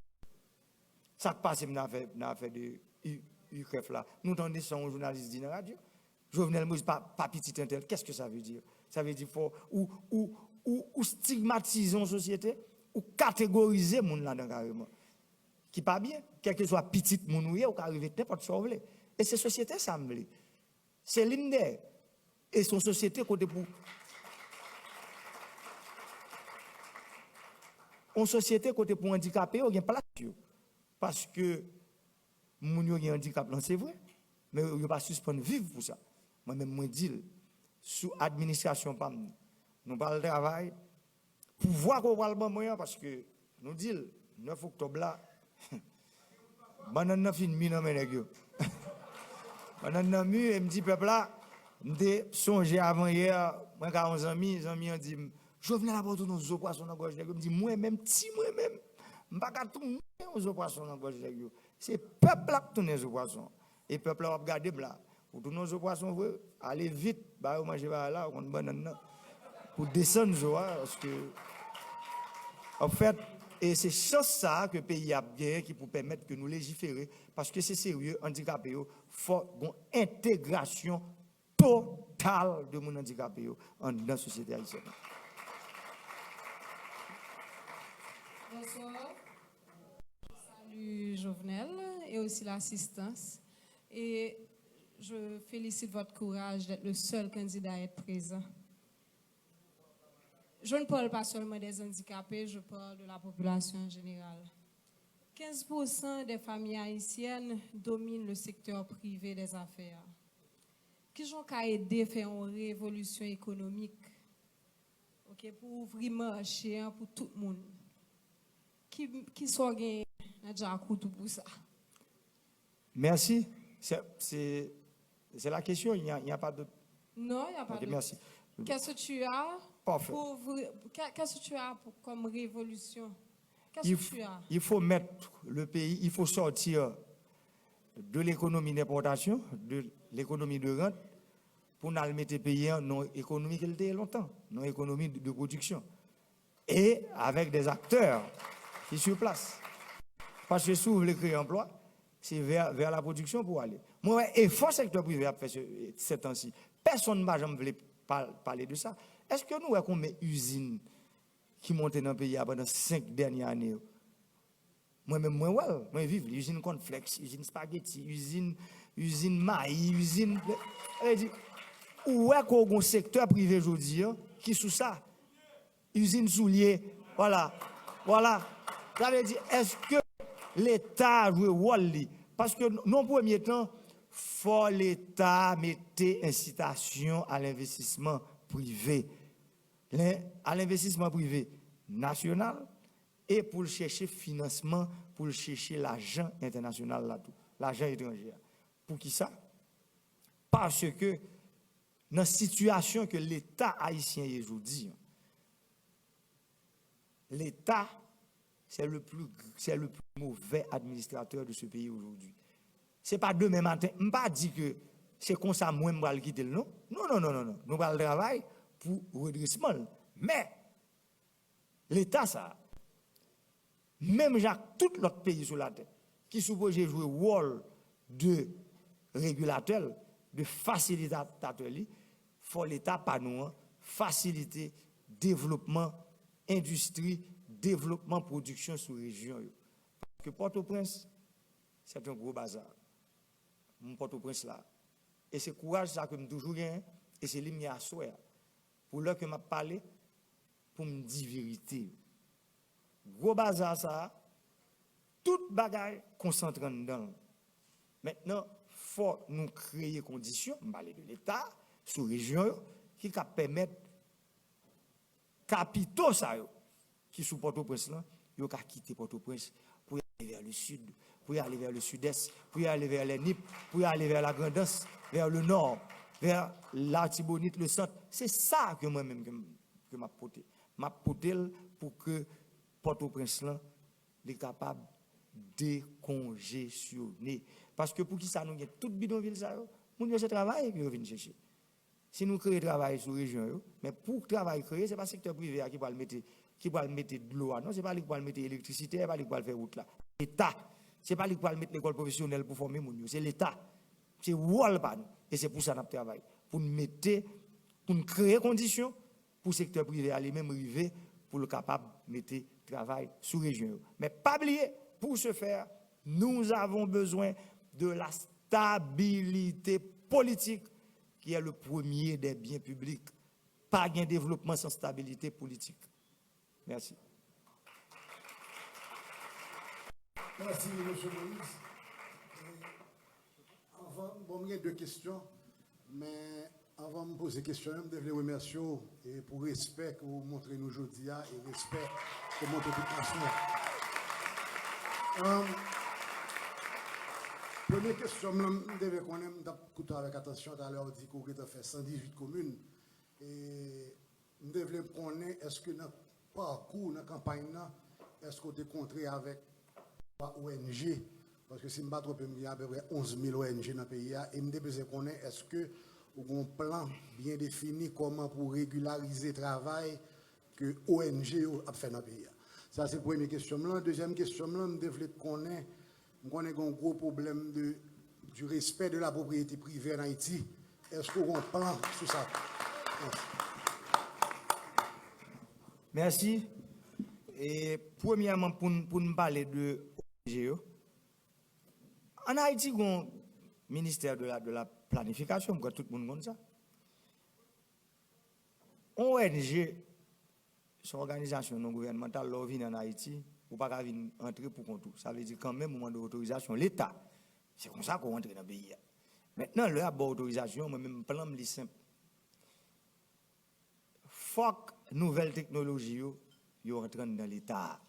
Speaker 2: ça passe dans l'affaire de UCREF là. Nous entendons son journaliste dit dans la radio. Jovenel Moïse, pas petit intel. Qu'est-ce que ça veut dire? Ça veut dire ou stigmatiser une société, ou catégoriser moun là-dedans carrément. Qui pas bien, quel que soit petit moun ou ou arriver n'importe quoi. Et ces sociétés, ça me dit. C'est l'une et son société côté pour. En société côté pour handicapé, il y a place parce que moun yo gen handicap là c'est vrai, mais yo pas suspendre vivre pour ça. Moi même moi dis sous administration pas nous pas le travail pouvoir qu'on parle moyen parce que nous dit 9 octobre là banane fin mi nan men nèg yo. Banane nan mi et me dit peuple là m'te songé avant hier moi 11 amis ont dit je venais là pour tout nos poisson dans gorge nèg yo me dit moi même m'pa ka tout nos poisson dans gorge nèg yo. C'est peuple là qui tourne aux poissons. Et peuple là va regarder là. Pour tourner aux poissons, allez vite, bah manger là, on banane pour descendre parce que en fait, et c'est chose ça que le pays a bien qui pour permettre que nous légiférer parce que c'est sérieux handicapé faut une intégration totale de mon handicapé dans la société haïtienne.
Speaker 11: Bonsoir. Salut Jovenel et aussi l'assistance. Et je félicite votre courage d'être le seul candidat à être présent. Je ne parle pas seulement des handicapés, je parle de la population en général. 15% des familles haïtiennes dominent le secteur privé des affaires. Qui ont aidé à faire une révolution économique pour ouvrir le marché pour tout le monde? Qui sont déjà pour ça?
Speaker 2: Merci. C'est la question, il n'y a pas de...
Speaker 11: Non, il n'y a pas de...
Speaker 2: Merci.
Speaker 11: Qu'est-ce que tu as comme révolution? Qu'est-ce que tu as?
Speaker 2: Il faut mettre le pays, il faut sortir de l'économie d'importation, de l'économie de rente, pour nous mettre le pays en économie qui était longtemps, non économie de production. Et avec des acteurs qui sont sur place. Parce que si vous voulez créer un emploi, c'est vers la production pour aller. Moi, et force secteur privé a fait ces temps-ci. Personne ne m'a jamais voulu parler de ça. Est-ce que nous avons met usines qui montent dans le pays pendant 5 dernières années? Moi-même, moi, vive usine cornflakes, usine spaghetti, usine maïs, usine. Où est qu'on a un secteur privé aujourd'hui qui sous ça? Usine soulier, voilà. Ça veut dire, est-ce que l'État joue rôle? Parce que non premier temps, faut l'État mettre incitation à l'investissement privé. À l'investissement privé national et pour chercher financement, pour chercher l'argent international là-tout, l'argent étranger. Pour qui ça? Parce que dans la situation que l'État haïtien est aujourd'hui, l'État, c'est le plus mauvais administrateur de ce pays aujourd'hui. Ce n'est pas demain matin. Je ne pas dire que c'est comme ça, moi, je vais quitter le nom. Non. Nous allons travailler pour le redressement. Mais, l'État, ça, même tout l'autre pays sur la terre, qui suppose jouer le rôle de régulateur, de facilitateur, il faut l'État, pas nous, faciliter développement, industrie, développement, production sous région. Parce que Port-au-Prince, c'est un gros bazar. Mon Port-au-Prince là. Et c'est courage ça que je toujours gagne. Et c'est lui qui a souhait. Pour l'heure que m'a parlé, pour me dire vérité. Gros bazar ça, toute bagaille concentrée dedans. Maintenant, il faut nous créer des conditions, on parle de l'État, sous région, qui permettent capitaux ça, qui sous Port-au-Prince, ils ont quitté Port-au-Prince pour aller vers le sud, pour aller vers le sud-est, pour aller vers les Nip, pour aller vers la Grandance, vers le nord, vers l'Artibonite, le centre. C'est ça que moi-même que m'a porté. M'a porté pour que Port-au-Prince est capable de décongestionner. Parce que pour qui ça nous y a tout bidonville ça, nous avons travail que nous venons chercher. Si nous créons travail sur la région, mais pour travail créé, ce n'est pas le secteur privé qui va le mettre de l'eau, non, ce n'est pas lui qui va le mettre l'électricité, ce n'est pas lui qui va le faire route là. L'État, ce n'est pas lui qui va le mettre l'école professionnelle pour former mon, c'est l'État. C'est rôle pas nous. Et c'est pour ça que nous travaillons. Pour nous créer des conditions pour le secteur privé aller même arriver pour le capable de mettre travail sous région. Mais pas oublier, pour ce faire, nous avons besoin de la stabilité politique qui est le premier des biens publics. Pas de développement sans stabilité politique. Merci.
Speaker 12: Merci, M. Moïse. Bon, il y a deux questions, mais avant de me poser question, je devrais remercier et pour le respect que vous montrez nous aujourd'hui et le respect que vous montrez toute nation. Première question, je devais écouter avec attention tout à l'heure, dit qu'on a fait 118 communes. Et je devais connaître, est-ce que dans le parcours, dans la campagne, est-ce qu'on est contré avec ONG? Parce que si je ne me trompe pas, il y a à peu près 11 000 ONG dans le pays. Et je devais connaître, est-ce que vous avez un plan bien défini comment pour régulariser le travail que ONG a fait dans le pays? Ça, c'est la première question. La deuxième question, je devais connaître. Nous avons un gros problème du respect de la propriété privée en Haïti. Est-ce qu'on a un plan sur ça?
Speaker 2: Merci. Et premièrement, pour nous parler de ONG, en Haïti, il y a un ministère de la planification, pour tout le monde comme ça. ONG, c'est une organisation non gouvernementale, qui en Haïti. Ou pas qu'à entrer pour compte. Ça veut dire quand même, au moment de l'autorisation, l'État, c'est comme ça qu'on rentre dans le pays. Maintenant, le à autorisation, moi-même, plan est simple. Faut que nouvelles technologies rentrent dans l'État.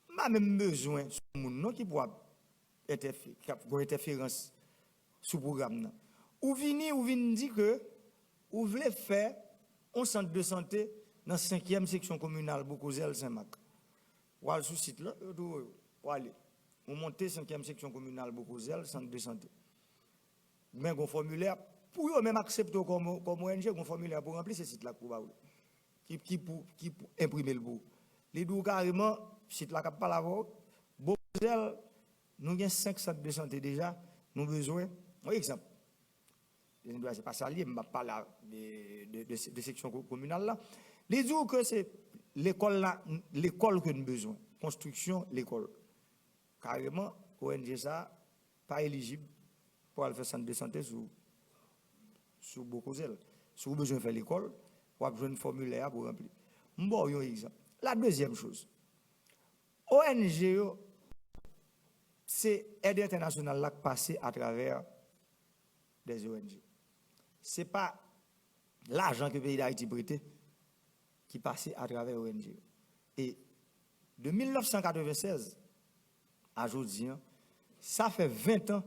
Speaker 2: Je même besoin de monde qui pourra interférence sur le programme. Ou venez dire que vous voulez faire un centre de santé dans la 5e section communale Bokozel-Saint-Marc. Ou aller sur le site là, ou aller. On monte 5e section communale Bokozel, centre de santé. Mais un formulaire, pour eux même accepter comme ONG, un formulaire pour remplir ce site là pour qui pour imprimer le bout. Les deux carrément, site là pas la voix. Bokozel, nous avons 5 centres de santé déjà, nous avons besoin. Par exemple, je ne dois pas saluer, je ne parle pas de section communale là. Les deux que c'est l'école que nous avons besoin. Construction, l'école. Carrément, ONG ça, pas éligible pour aller faire centre de santé sur Bokozel. Si vous avez besoin de faire l'école, vous avez besoin de formulaire pour remplir. Bon, un exemple. La deuxième chose, ONG, c'est aide internationale qui passe à travers des ONG. Ce n'est pas l'argent que le pays d'Haïti prête qui passe à travers ONG. Et de 1996 à aujourd'hui, ça fait 20 ans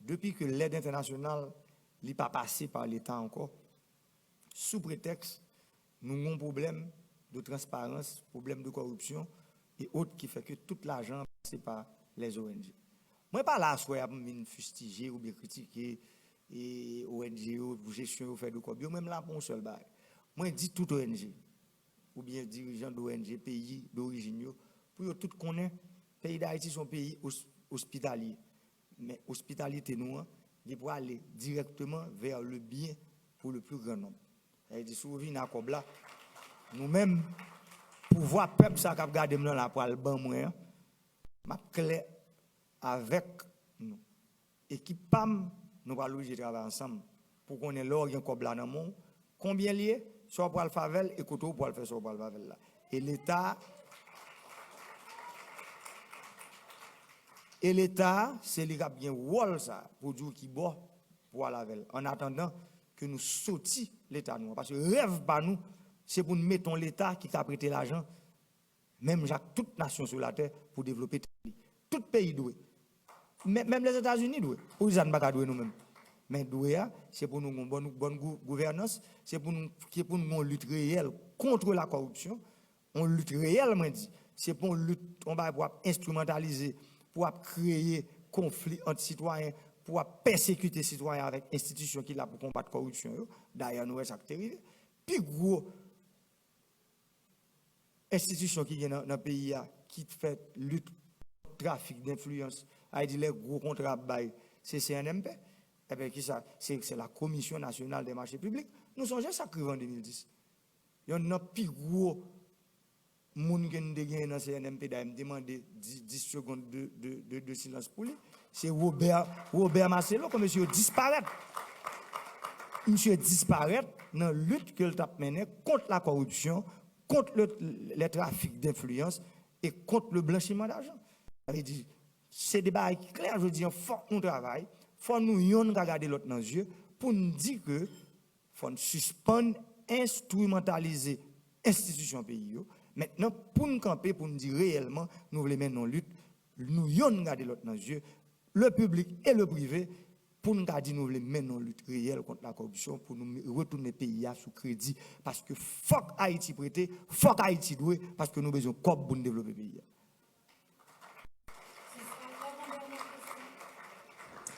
Speaker 2: depuis que l'aide internationale n'est pas passée par l'État encore, sous prétexte nous avons un problème de transparence, problème de corruption et autres qui fait que tout l'argent passe par les ONG. Moi, pas là, soit pour me fustiger ou bien critiquer et ONG ou gestion ou faire de quoi. Même là, pour un seul bail. Moi, je dis tout ONG ou bien dirigeants d'ONG, pays d'origine, pour tout connaître, le pays d'Haïti sont pays hospitaliers. Mais hospitalité, nous, il faut aller directement vers le bien pour le plus grand nombre. Et si vous venez à Kobla, nous-mêmes, pour voir peuple ça qui garde dans la poêle, ma clé avec nous. Équipe PAM, nous allons travailler ensemble pour qu'on ait l'or, il y a encore blanc dans le monde. Combien lié? Soit pour le favel et côté pour le faire soit pour le favel là. Et l'État, c'est lui qui a bien rôle ça pour dire qui boit pour la veille. En attendant que nous sortions l'État nous. Parce que rêve pas nous, c'est pour nous mettre l'État qui a prêté l'argent, même toute nation sur la terre, pour développer tout pays doué. Même les États-Unis doué. Pour ils n'ont pas doué nous-mêmes. Mais doué, c'est pour nous une bonne gouvernance, c'est pour nous une lutte réelle contre la corruption. On lutte réellement dit. C'est pour une lutte, on va instrumentaliser, pour créer conflit entre citoyens, pour persécuter les citoyens avec institutions qui là pour combattre la corruption. D'ailleurs, nous, ça qui est arrivé. Puis, gros, institution qui est dans le pays qui fait lutte contre le trafic d'influence, a dit les gros contrats bail, c'est CNMP. Et bien, qui ça? C'est la Commission nationale des marchés publics. Nous sommes ça qui en 2010. Il y a un plus gros monde qui nous gagné dans CNMP d'ailleurs me demander 10 secondes de silence pour lui. C'est Robert Marcelo, que monsieur disparaît. Monsieur disparaît dans la lutte que le TAP menait contre la corruption, contre le trafic d'influence et contre le blanchiment d'argent. C'est des débat clair, je dis, il faut qu'on travaille, il faut nous regarder l'autre dans les yeux pour nous dire que faut suspendre, instrumentaliser l'institution pays. Maintenant, pour nous camper, pour nous dire réellement, nous voulons mener en lutte, nous regarder l'autre dans les yeux, le public et le privé, pour nous dire nous voulons mener en lutte réelle contre la corruption, pour nous retourner le pays sous crédit, parce que faut Haïti prêter, faut Haïti doué, parce que nous avons besoin de corps pour développer le pays.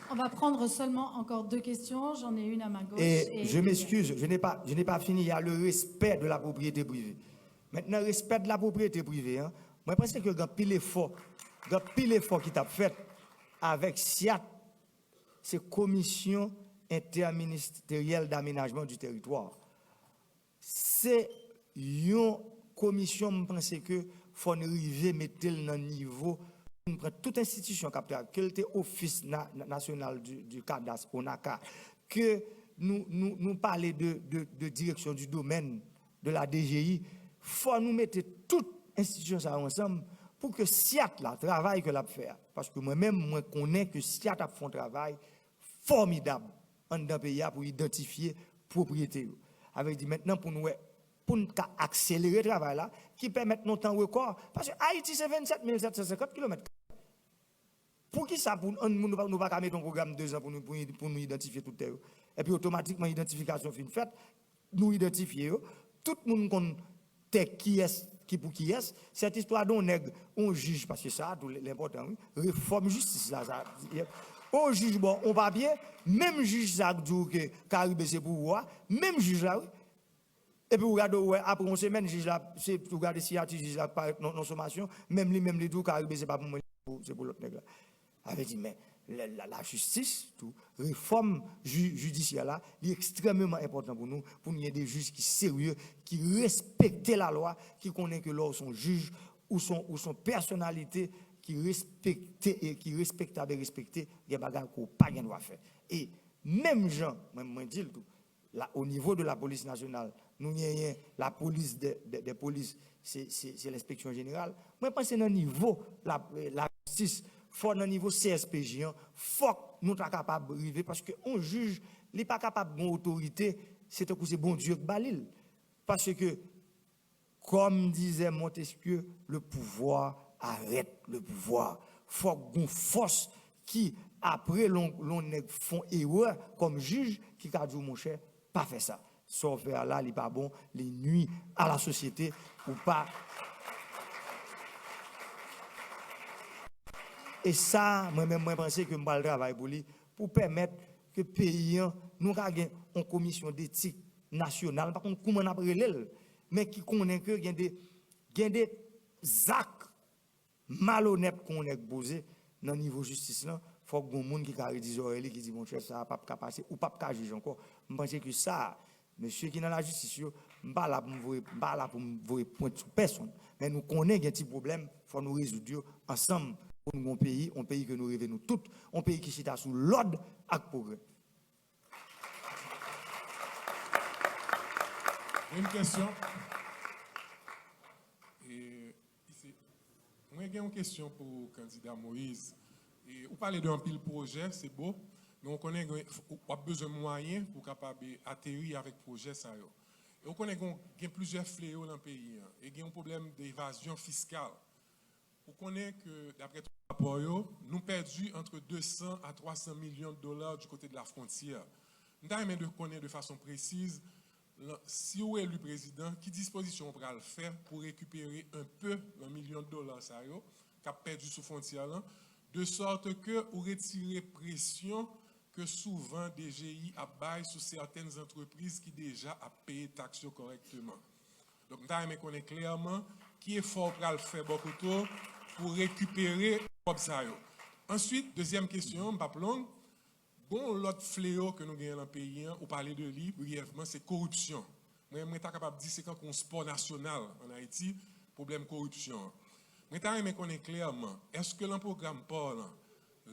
Speaker 3: On va prendre seulement encore 2 questions. J'en ai une à ma gauche.
Speaker 2: Et je m'excuse, je n'ai pas fini. Il y a le respect de la propriété privée. Maintenant, le respect de la propriété privée, hein, moi, je pense que il y a pile effort qui t'a fait avec SIAT, c'est Commission interministérielle d'aménagement du territoire. C'est une commission, je pense que faut arriver à mettre le niveau. On prend toute institution capitale, que le Office national du cadastre, ONACA, que nous parler de direction du domaine, de la DGI, il faut nous mettre toute institution ça ensemble pour que SIAT là travail que l'a fait. Parce que moi-même, moi connais que SIAT a fait un travail formidable en dans pays pour identifier propriété. Avec dit maintenant pour nous accélérer le travail là, qui permet nos temps record. Parce que Haïti c'est 27 750 km. Pour qui ça, pour nous ne pas mettre un programme de 2 ans pour nous identifier tout terre. Et puis automatiquement, l'identification fin faite, nous identifier, tout le monde connaît qui est, qui pour qui est. Cette histoire d'on nègre, on juge, parce que ça, l'important, oui, réforme justice là. Ça, on juge, bon, on papier, même juge ça dit que Caribe c'est pour voir, même juge là, oui. Et puis, regardez, après une semaine, juge là, c'est pour regarder si il juge là, par non-sommation, même les tout, Caribe c'est pas pour moi, c'est pour l'autre nègre là. Avait dit, mais la justice, tout, réforme judiciaire là, est extrêmement important pour nous ayons des juges qui sont sérieux, qui respectent la loi, qui connaissent que leurs sont juges ou son personnalité, qui respectent et qui respectables et respectés, il y a des choses qu'on pas bien doit faire. Et même gens, moi dis tout, là, au niveau de la police nationale, nous avons la police des polices, c'est l'inspection générale. Moi, je pense que c'est un niveau, la justice, faut dans niveau CSPJ, faut nous sommes capables de arriver parce qu'on juge, il n'est pas capable de autorité, c'est bon Dieu qui balil. Parce que, comme disait Montesquieu, le pouvoir arrête le pouvoir. Faut qu'on force qui, après, l'on font erreur comme juge, qui a dit, mon cher, pas fait ça. Sauf faire là, il n'est pas bon, les nuits à la société ou pas. Et ça, moi-même, je pense que je vais travailler pour lui, pour permettre que les pays nous ayons une commission d'éthique nationale, par contre, comment on appelle, mais qui connaît que il y a des actes malhonnêtes qu'on a posés dans le niveau de justice. Il faut que les gens qui disent qui disent mon cher, ça n'a pas passer ou pas juger encore. Je pense que ça, monsieur qui est dans la justice, je ne suis pas là pour vous pointer sur personne. Mais nous connaissons un petit problème, il faut nous résoudre ensemble. Pour nous, un pays que nous rêvons tous, un pays qui chita sous l'ordre et le progrès.
Speaker 13: Une question. Et ici, moi, j'ai une question pour le candidat Moïse. Et vous parlez d'un pile projet, c'est beau, mais on connaît qu'on a besoin de moyens pour capable atterrir avec le projet. Et on connaît qu'il y a plusieurs fléaux dans le pays. Et il y a un problème d'évasion fiscale. On connaît que, d'après tout rapport, nous perdu entre 200 à 300 millions de dollars du côté de la frontière. Nous avons de connaître de façon précise, si vous êtes le président, qui disposition on pourra le faire pour récupérer un peu le million de dollars qui a perdu sous frontière, de sorte que vous retirez pression que souvent DGI a bail sur certaines entreprises qui déjà a payé taxes correctement. Donc, nous avons connaître clairement qui est fort pour le faire beaucoup pour récupérer ça. Ensuite, deuxième question, pas longue. Bon, l'autre fléau que nous avons dans le pays, on parle de lui brièvement, c'est corruption. Moi, je suis capable de dire que c'est quand un sport national en Haïti, problème corruption. Mais je veux connaître clairement, est-ce que le programme parle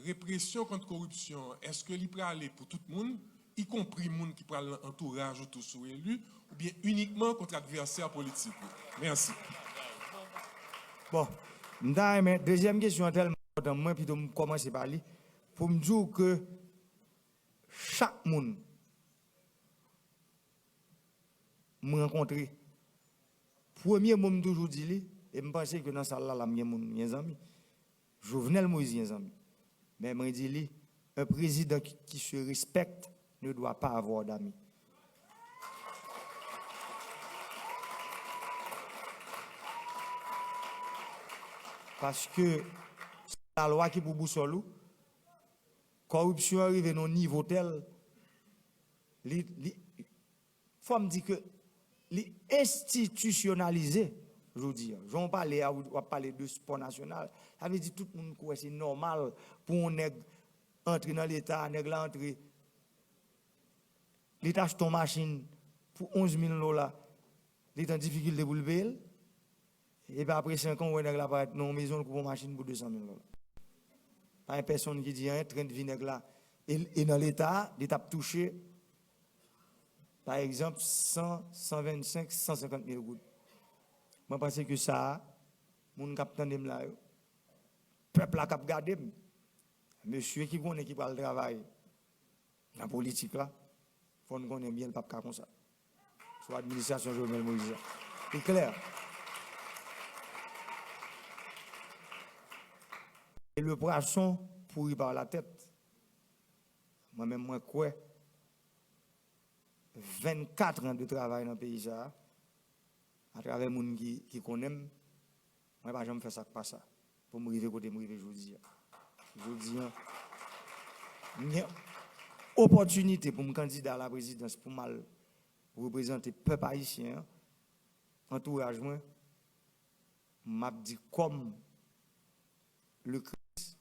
Speaker 13: répression contre corruption, est-ce que il peut aller pour tout le monde, y compris les gens qui prennent l'entourage ou tout sous élu, ou bien uniquement contre l'adversaire politique? Merci.
Speaker 2: Bon, deuxième question tellement importante, moi, puis je commencer par lui, pour me dire que chaque monde me rencontre, premier mot toujours dit, et je pense que dans salle là, il y a des amis. Jovenel Moïse, il y a des amis. Mais je dis, un président qui se respecte ne doit pas avoir d'amis. Parce que c'est la loi qui pour boussole, corruption arrive à un niveau tel, il faut me dire que l'institutionnaliser, je veux dire, j'en parlais, on parler de sport national, ça veut dire tout le monde que c'est normal pour un entrer dans l'État, entrer, l'État achète une machine pour 11 000 $, l'État en difficulté pour le payer, et puis après 5 ans, on va être dans une maison pour une machine pour 200 000 $. Pas une personne qui dit, un train de vinaigre là, et dans l'État, l'État touché, par exemple, 100, 125, 150 000 gouttes. Je pense que ça, mon capitaine de là, peuple a gardé. Monsieur qui connaît qui parle travail dans la politique là, il faut qu'on ait bien le pape comme ça. Soit l'administration Jovenel Moïse. C'est clair. Et le poisson pourri par la tête. Moi-même, moi, quoi? 24 ans de travail dans le pays, ça, à travers les gens qui connaissent, moi, je ne vais jamais faire ça pas ça. Pour me arriver côté, me arriver aujourd'hui. Aujourd'hui, il y a une opportunité pour me candidater à la présidence pour mal représenter le peuple haïtien. Entourage, moi, m'a dit comme le Christ,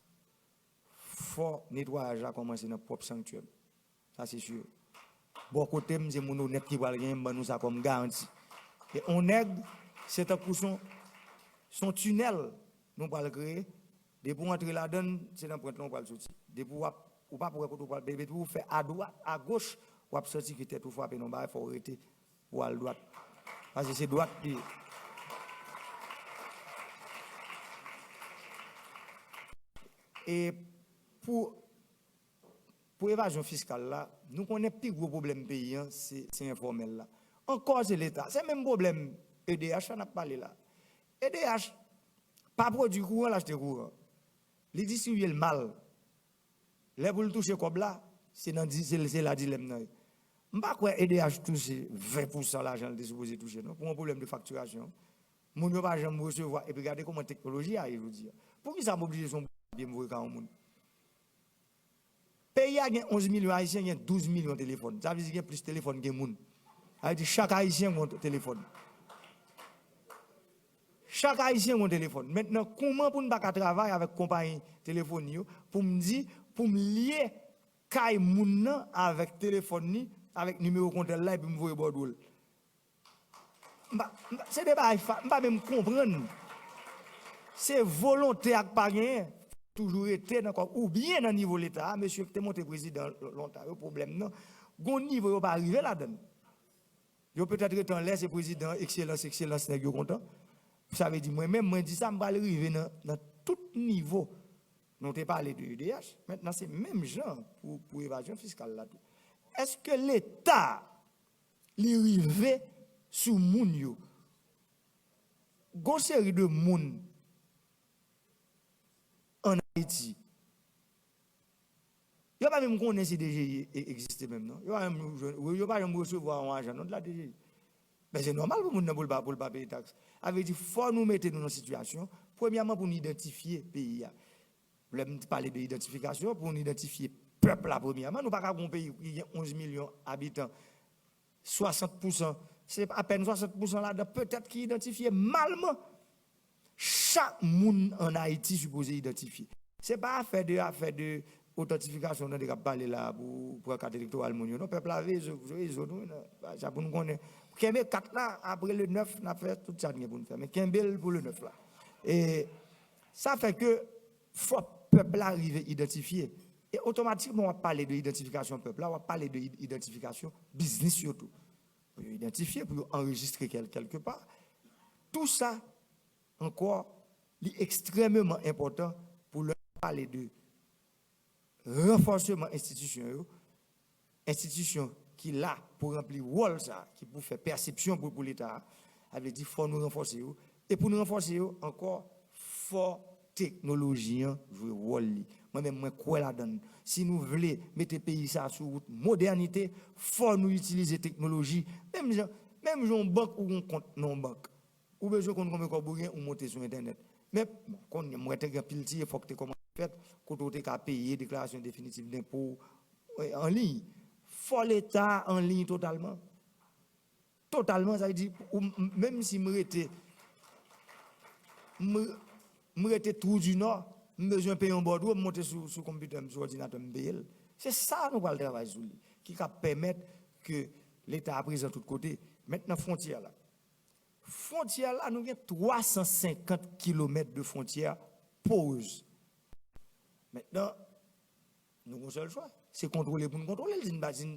Speaker 2: fort nettoyage a commencé dans le propre sanctuaire. Ça, c'est sûr. Bon côté, c'est mon honnête qui va rien, nous ça comme garantie. Et on aide, c'est un coup son tunnel, nous va le créer. Depuis pour entrer là-dedans, c'est dans le point, on va le sortir. Depuis ou pas pour que vous faire à droite, à gauche, ou à sortir qui tête ou frapper, non, il faut arrêter ou à la droite. Parce que c'est droite qui. Et pour l'évasion fiscale, là, nous connaissons plus gros problème pays, c'est informel là. Encore c'est l'État. C'est le même problème. EDH, on a parlé là. EDH, pas produit courant, l'acheter courant. Il distribue le mal. Là, pour le toucher comme là, c'est la dilemme. Je ne sais pas quoi EDH touche 20% de l'argent qu'il est supposé toucher. Non? Pour un problème de facturation. Mon ne pas jamais recevoir. Et puis regardez comment la technologie a évolué. Pour qui ça m'oblige son bien me voir monde? Pays a 11 millions haïtiens, il y a 12 millions de téléphones. Ça veut dire qu'il y a plus de téléphones que de monde. Chaque haïtien a un téléphone. Chaque haïtien a un téléphone. Maintenant, comment pour ne pas travailler avec compagnie téléphonique pour me dire, pour me lier Kay Mouna avec téléphone, avec numéro compte là et puis me voir Bordeaux. C'est des bails, je ne peux pas même comprendre. C'est volonté à pas gagner. Toujours été ou bien dans le niveau de l'État, monsieur qui est monté président longtemps, le problème non, bon niveau pas arrivé là-dedans. Yo peut-être étant laissé président excellence nèg yo content. Ça veut dire moi-même moi dit ça me va arriver dans tout niveau. Nous t'ai parlé de EDH, maintenant c'est même genre pour évasion fiscale là tout. Est-ce que l'État li rive sous moun yo? Gon série de moun en Haïti. Yo pas même connaître si DGI existe même non. Yo pas même recevoir un argent non de la DGI. Mais c'est normal pour moun pour pas payer taxe. Avait dit faut nous mettre dans une situation premièrement pour nous identifier pays. Je parler de l'identification pour nous identifier peuple là premièrement. Nous pas un pays qui a 11 millions d'habitants. 60%, c'est à peine 60% là peut-être qui identifié malement. Chaque monde en Haïti supposé identifier. C'est pas affaire de authentification dans des parler là pour carte électorale mon non peuple lavé ça pour nous connaître. Kembel 4 là après le 9 n'a fait tout ça pour nous faire mais Kembel pour le 9 là. Et ça fait que faut peuple arrive identifier et automatiquement on va parler de identification peuple là, on va parler de identification business surtout. Pour identifier pour enregistrer quelque part. Tout ça encore est extrêmement important pour leur parler de renforcement institution qui là pour remplir rôle ça qui pour faire perception pour l'État avait dit faut nous renforcer et pour nous renforcer encore faut technologie jouer rôle moi-même moi quoi là-dedans si nous voulons mettre pays ça sur route modernité faut nous utiliser technologie même une banque ou un compte non banque ou besoin qu'on comme corporien ou monter sur internet mais quand moi t'ai pile il faut que tu commences faire quand tu as payer déclaration définitive d'impôt en ligne faut l'État en ligne totalement ça veut dire même si me rete trou du nord besoin payer un Bordeaux monter sur computer sur ordinateur me c'est ça nous va travailler sur lui qui va permettre que l'État a présent de tous côtés maintenant frontière là nous avons 350 km de frontière pause maintenant nous avons un seul choix c'est contrôler pour nous contrôler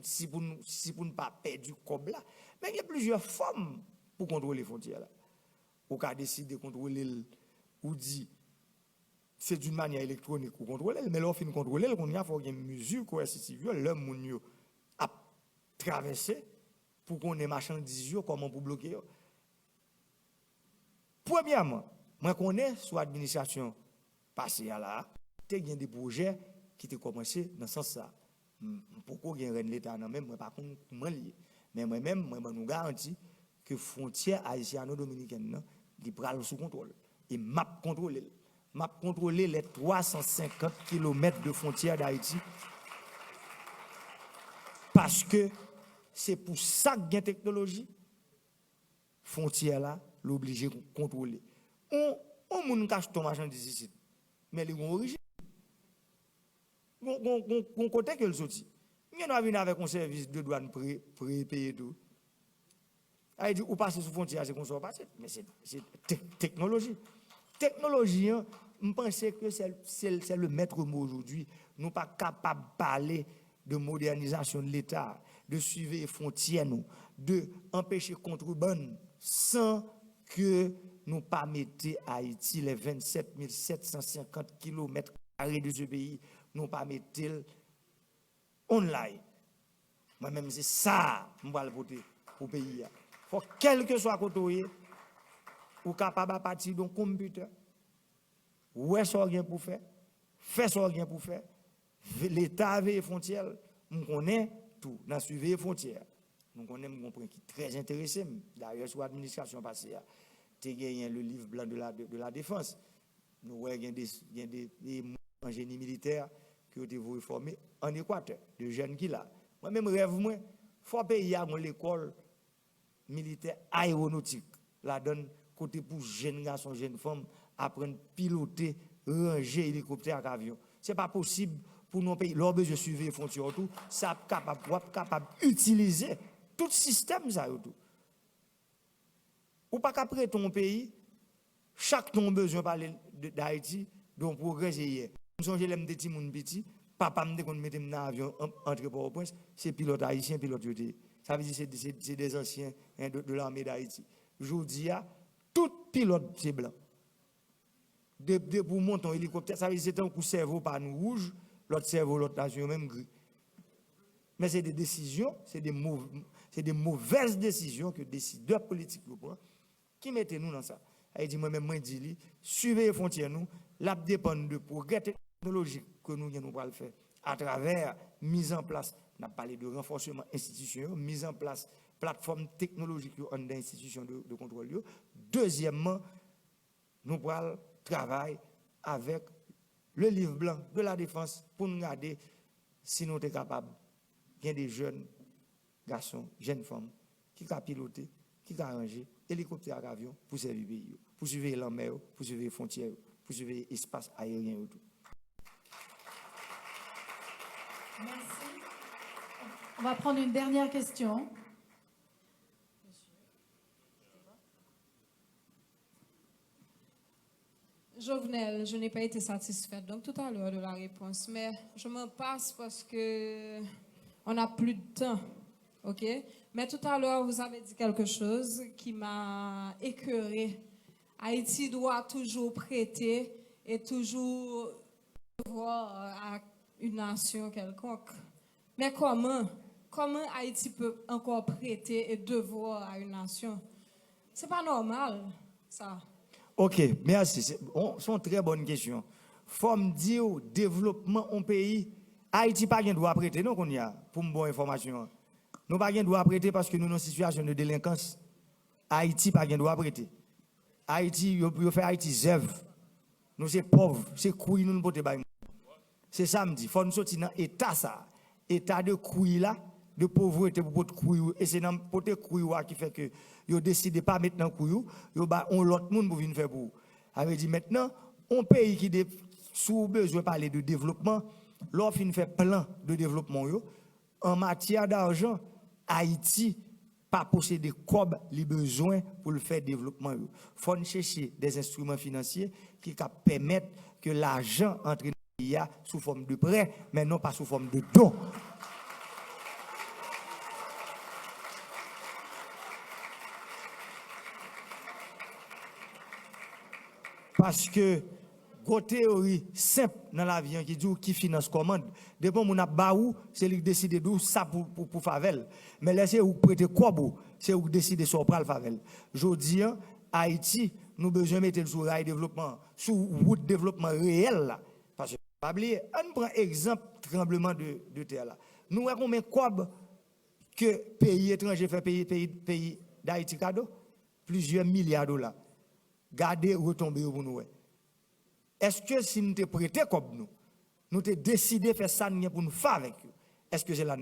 Speaker 2: si pour ne pas perdre du cob là mais il y a plusieurs formes pour contrôler les frontières là ou cas décider de contrôler ou dit c'est d'une manière électronique ou contrôler mais là on fin contrôler qu'on y a faut une mesure coercitive le moun yo a traverser pour qu'on ait marchandises comment pour bloquer premièrement moi connais sous administration passée là tu as des projets qui ont commencé dans ce sens ça pourquoi gagne l'État non même moi par contre mais moi-même moi nous garantis que frontière haïtiano-dominicaine qui pral sous contrôle et map contrôler les 350 km de frontière d'Haïti parce que c'est pour ça que la technologie frontière là l'obligé de contrôler on moun cache ton marchandise ici mais les origine on côté que le sorti il y en a venir avec un service de douane pré-payé tout a dit ou passer sous frontière c'est qu'on soit passer mais c'est technologie je pense que c'est le maître mot aujourd'hui nous pas capable de parler de modernisation de l'État de suivre les frontières nous de empêcher contrebande sans que nous pas mettre Haïti les 27 750 km² de ce pays nous pas mettre online moi-même c'est ça je vais le voter pour le pays faut quel que soit côté ou capable à partir d'un computer ouais ça rien pour faire fait ça rien pour faire l'État avec les frontières on connaît tout dans suivre les frontières nous connaît mon point qui très intéressé d'ailleurs sur l'administration passée tu gagné le livre blanc de la défense nous ouais gain des en génie militaire qui ont été formés en Équateur de jeunes qui là moi même rêve moi faut payer à l'école militaire aéronautique la donne côté pour jeunes garçons jeunes femmes apprendre piloter ranger hélicoptère avec avion c'est pas possible pour nos pays leur besoin suivre les frontières tout ça capable utiliser tout système ça tout ou pas qu'après ton pays chaque ton besoin parler d'Haïti donc progrès hier me songe les des petits moun petit papa me dit qu'on mettait dans avion entre Port-au-Prince c'est pilote haïtien pilote Ça veut dire que c'est des anciens hein, de l'armée d'Haïti. Je vous dis, tout pilote, c'est blanc. Pour monter un hélicoptère, ça veut dire que c'est un coup de cerveau par nous rouge, l'autre cerveau, l'autre nation, même gris. Mais c'est des décisions, c'est des mauvaises décisions que les décideurs politiques prennent qui mettent nous dans ça. Il dit, moi-même, moi, je dis, suivez les frontières, nous, la dépend de progrès technologique que nous allons le faire à travers mise en place, on a parlé de renforcement institutionnel, mise en place plateforme technologique dans l'institution de contrôle. Deuxièmement, nous pourrons travailler avec le livre blanc de la défense pour nous regarder si nous sommes capables. Il y a des jeunes garçons, jeunes femmes qui ont piloté, qui ont arrangé hélicoptère et avion pour servir le pays, pour surveiller la mer, pour surveiller les frontières, pour surveiller l'espace aérien et tout.
Speaker 3: Merci. On va prendre une dernière question.
Speaker 11: Jovenel, je n'ai pas été satisfaite donc tout à l'heure de la réponse, mais je m'en passe parce que on n'a plus de temps, ok? Mais tout à l'heure, vous avez dit quelque chose qui m'a écœuré. Haïti doit toujours prêter et toujours devoir à une nation quelconque. Mais comment Haïti peut encore prêter et devoir à une nation? C'est pas normal, ça.
Speaker 2: Ok, merci. C'est une très bonne question. Faut me dire développement en pays. Haïti pas doit prêter, non, qu'on y a, pour une bonne information. Nous pas doit prêter parce que nous sommes dans une situation de délinquance. Haïti pas doit prêter. Haïti, il fait Haïti zève. Nous sommes pauvres, c'est couille, nous ne pouvons pas. C'est ça, me dit. Il faut nous sortir dans l'état, ça. État de couille là, de pauvreté pour votre couille. Et c'est dans le couille qui fait que vous décidez de pas mettre dans le couille, vous on l'autre monde pour venir faire pour vous. Avait dit maintenant, un pays qui sous besoin de parler de développement, l'offre fait plan de développement en matière d'argent, Haïti pas posséder cob les besoins pour le faire développement. Il faut chercher des instruments financiers qui permettent que l'argent entre dans le pays sous forme de prêt, mais non pas sous forme de don. Parce que, une théorie simple dans l'avion qui dit qui finance commande, depuis qu'on a baou, c'est lui qui décide d'où ça pour Favel. Mais laissez vous prêter quoi, c'est vous qui décidez sur le Favel. Je dis, Haïti, nous avons besoin de mettre sur rail développement, sur route développement réel. Là. Parce que, on prend exemple tremblement de terre. Là. Nous avons combien de que pays étranger fait pays d'Haïti cadeau? Plusieurs milliards de dollars. Gardez, retomber pour nous. Est-ce que si nous te prêté comme nous te décidé de faire ça pour nous faire avec eux, est-ce que c'est là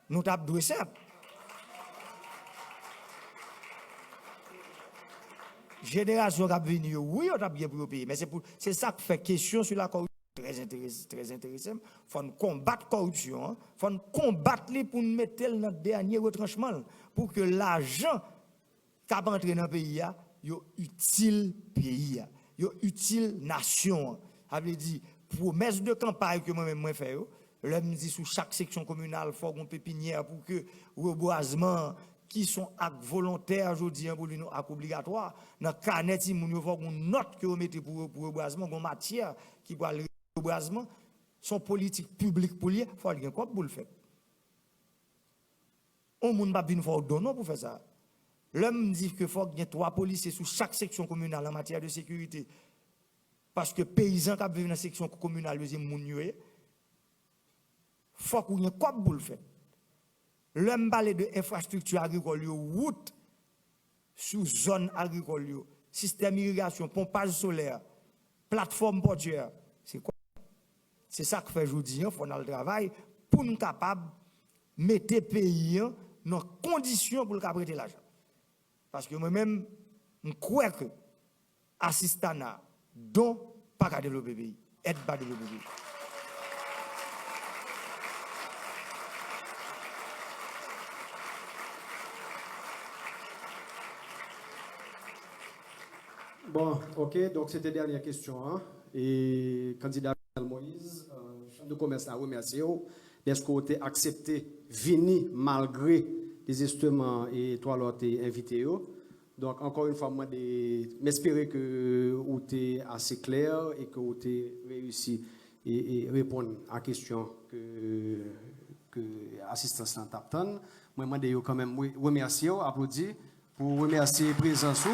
Speaker 2: nous t'avons doué ça? Génération qui a venu, oui, on a bien pour le pays, mais c'est ça qui fait question sur la corruption. Très intéressant. Il faut combattre la corruption. Il faut combattre pour nous mettre dans le dernier retranchement. Pour que l'argent qui a entré dans le pays, yo utile pays, yo utile nation. Ça veut dire promesse de campagne que moi-même fais. Là me dit sous chaque section communale faut une pépinière pour que reboisement qui sont actes volontaires aujourd'hui pour nous actes obligatoires dans carnet si moun yo faut une note que vous mettez pour reboisement en matière qui pour le reboisement son politique publique pour lui faut rien quoi pour le faire. On moun pas venir faire donner pour faire ça. L'homme dit qu'il faut qu'il y ait 3 policiers sous chaque section communale en matière de sécurité. Parce que les paysans qui vivent dans la section communale, il faut qu'il y ait quoi pour le faire. L'homme parle de infrastructure agricole, route sous zone agricole, système d'irrigation, pompage solaire, plateforme portuaire. C'est quoi? C'est ça que fait aujourd'hui, il faut dans le travail pour nous capables de mettre les pays dans conditions pour le prêter l'argent. Parce que moi-même, je crois que l'assistanat, dont pas qu'à développer le pays, aide pas à développer le pays.
Speaker 4: Bon, ok, donc c'était la dernière question. Hein? Et candidat Moïse, chambre de commerce a remercié. est-ce que vous avez accepté venir malgré désistement et toi l'autre invité. Donc encore une fois, moi m'espérer que vous êtes assez clair et que vous avez réussi et répondre à la question que l'assistance t'attend. Moi, je quand même remercier, applaudir pour remercier la présence.